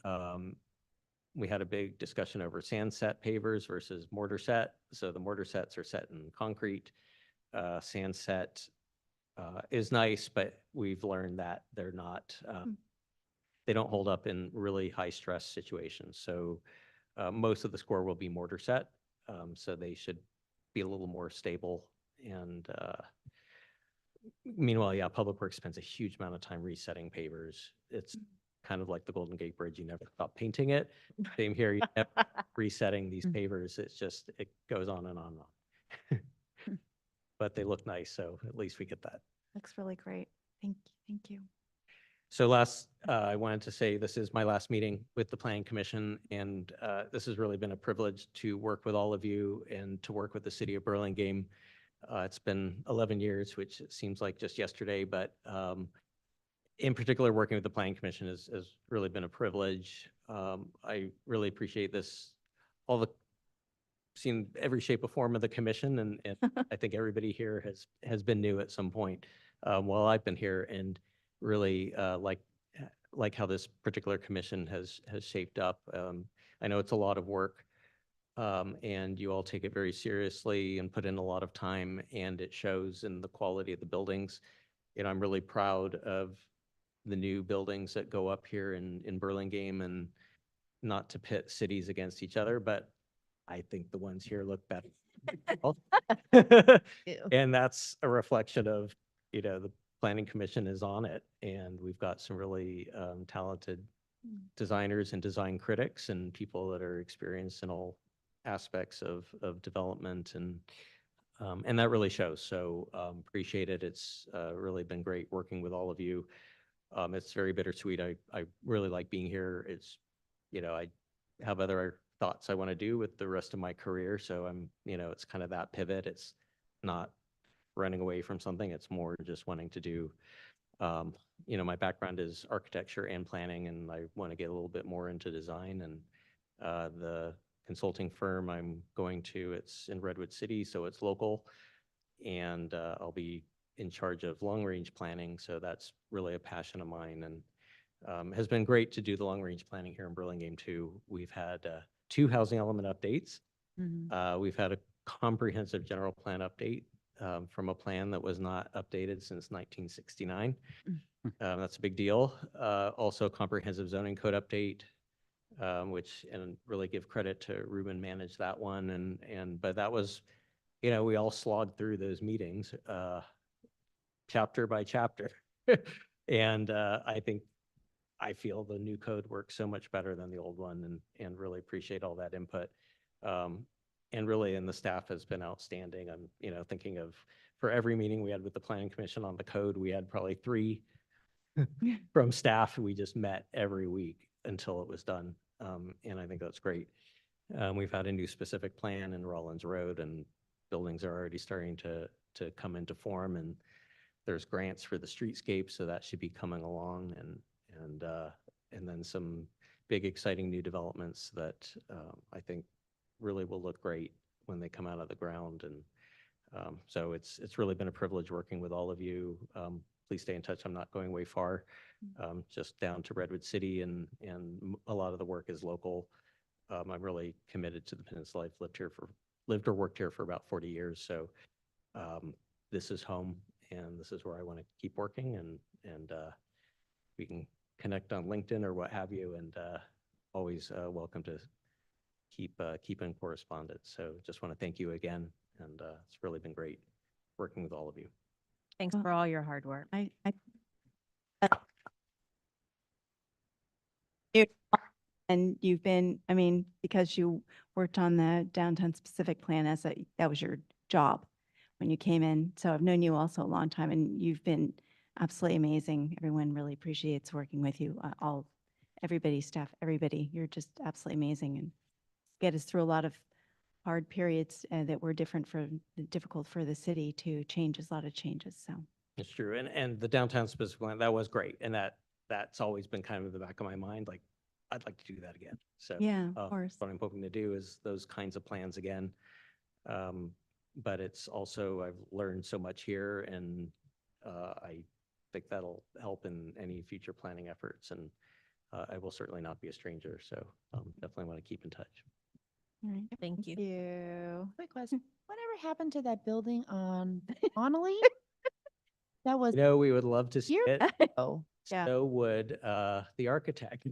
We had a big discussion over sand set pavers versus mortar set. So the mortar sets are set in concrete. Sand set is nice, but we've learned that they're not, they don't hold up in really high stress situations. So most of the score will be mortar set. So they should be a little more stable. And meanwhile, yeah, Public Works spends a huge amount of time resetting pavers. It's kind of like the Golden Gate Bridge. You never stop painting it. Same here, you never resetting these pavers. It's just, it goes on and on and on. But they look nice, so at least we get that. Looks really great. Thank you. Thank you. So last, I wanted to say this is my last meeting with the Planning Commission, and this has really been a privilege to work with all of you and to work with the city of Burlingame. It's been 11 years, which seems like just yesterday, but in particular, working with the Planning Commission has really been a privilege. I really appreciate this, seen every shape or form of the commission, and I think everybody here has been new at some point while I've been here, and really like how this particular commission has shaped up. I know it's a lot of work, and you all take it very seriously and put in a lot of time, and it shows in the quality of the buildings. I'm really proud of the new buildings that go up here in Burlingame, and not to pit cities against each other, but I think the ones here look better. And that's a reflection of, the Planning Commission is on it, and we've got some really talented designers and design critics and people that are experienced in all aspects of development, and that really shows. So appreciate it. It's really been great working with all of you. It's very bittersweet. I really like being here. It's, I have other thoughts I want to do with the rest of my career. So it's kind of that pivot. It's not running away from something. It's more just wanting to do, my background is architecture and planning, and I want to get a little bit more into design. And the consulting firm I'm going to, it's in Redwood City, so it's local. And I'll be in charge of long-range planning. So that's really a passion of mine, and has been great to do the long-range planning here in Burlingame too. We've had 2 housing element updates. We've had a comprehensive general plan update from a plan that was not updated since 1969. That's a big deal. Also a comprehensive zoning code update, and really give credit to Ruben managed that one. But that was, we all slogged through those meetings, chapter by chapter. And I feel the new code works so much better than the old one, and really appreciate all that input. And the staff has been outstanding. I'm, thinking of, for every meeting we had with the Planning Commission on the code, we had probably 3 from staff. We just met every week until it was done. And I think that's great. We've had a new specific plan in Rollins Road, and buildings are already starting to come into form, and there's grants for the streetscape, so that should be coming along, and then some big exciting new developments that I think really will look great when they come out of the ground. And so it's really been a privilege working with all of you. Please stay in touch. I'm not going way far, just down to Redwood City, and a lot of the work is local. I'm really committed to the peninsula. I've lived or worked here for about 40 years. So this is home, and this is where I want to keep working, and we can connect on LinkedIn or what have you, and always welcome to keep in correspondence. So just want to thank you again, and it's really been great working with all of you. Thanks Well, for all your hard work. And you've been, I mean, because you worked on the downtown specific plan that was your job when you came in. So I've known you also a long time, and you've been absolutely amazing. Everyone really appreciates working with you. Everybody, staff, everybody, you're just absolutely amazing, and get us through a lot of hard periods that were difficult for the city to change. A lot of changes. So It's true. And the downtown specific plan, that was great. And that's always been kind of in the back of my mind, like, I'd like to do that again. So yeah, of course. what I'm hoping to do is those kinds of plans again. But it's also, I've learned so much here, and I think that'll help in any future planning efforts. And I will certainly not be a stranger. So definitely want to keep in touch. All right. Thank you. you. Quick question. Whatever happened to that building on Connolly? That was You know, we would love to see years it. ago. Yeah. So would the architect.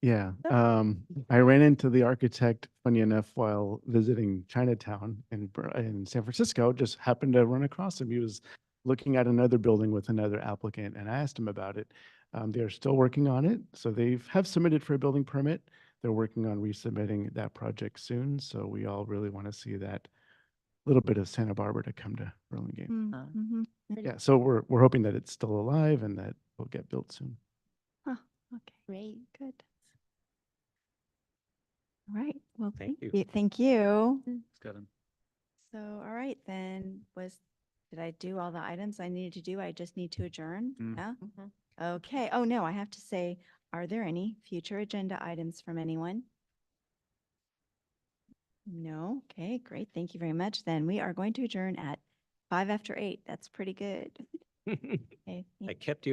Yeah, I ran into the architect, funny enough, while visiting Chinatown in San Francisco. Just happened to run across him. He was looking at another building with another applicant, and I asked him about it. They're still working on it, so have submitted for a building permit. They're working on resubmitting that project soon, so we all really want to see that little bit of Santa Barbara to come to Burlingame. Mm-hmm. Yeah, so we're hoping that it's still alive and that will get built soon. Huh. Okay. Great. Good. All right. Well, Thank you. Thank you. Good. So, all right, then did I do all the items I needed to do? I just need to adjourn? Mm. Yeah? Okay. Oh, no, I have to say, are there any future agenda items from anyone? No? Okay, great. Thank you very much. Then we are going to adjourn at 8:05. That's pretty good. Okay. I kept you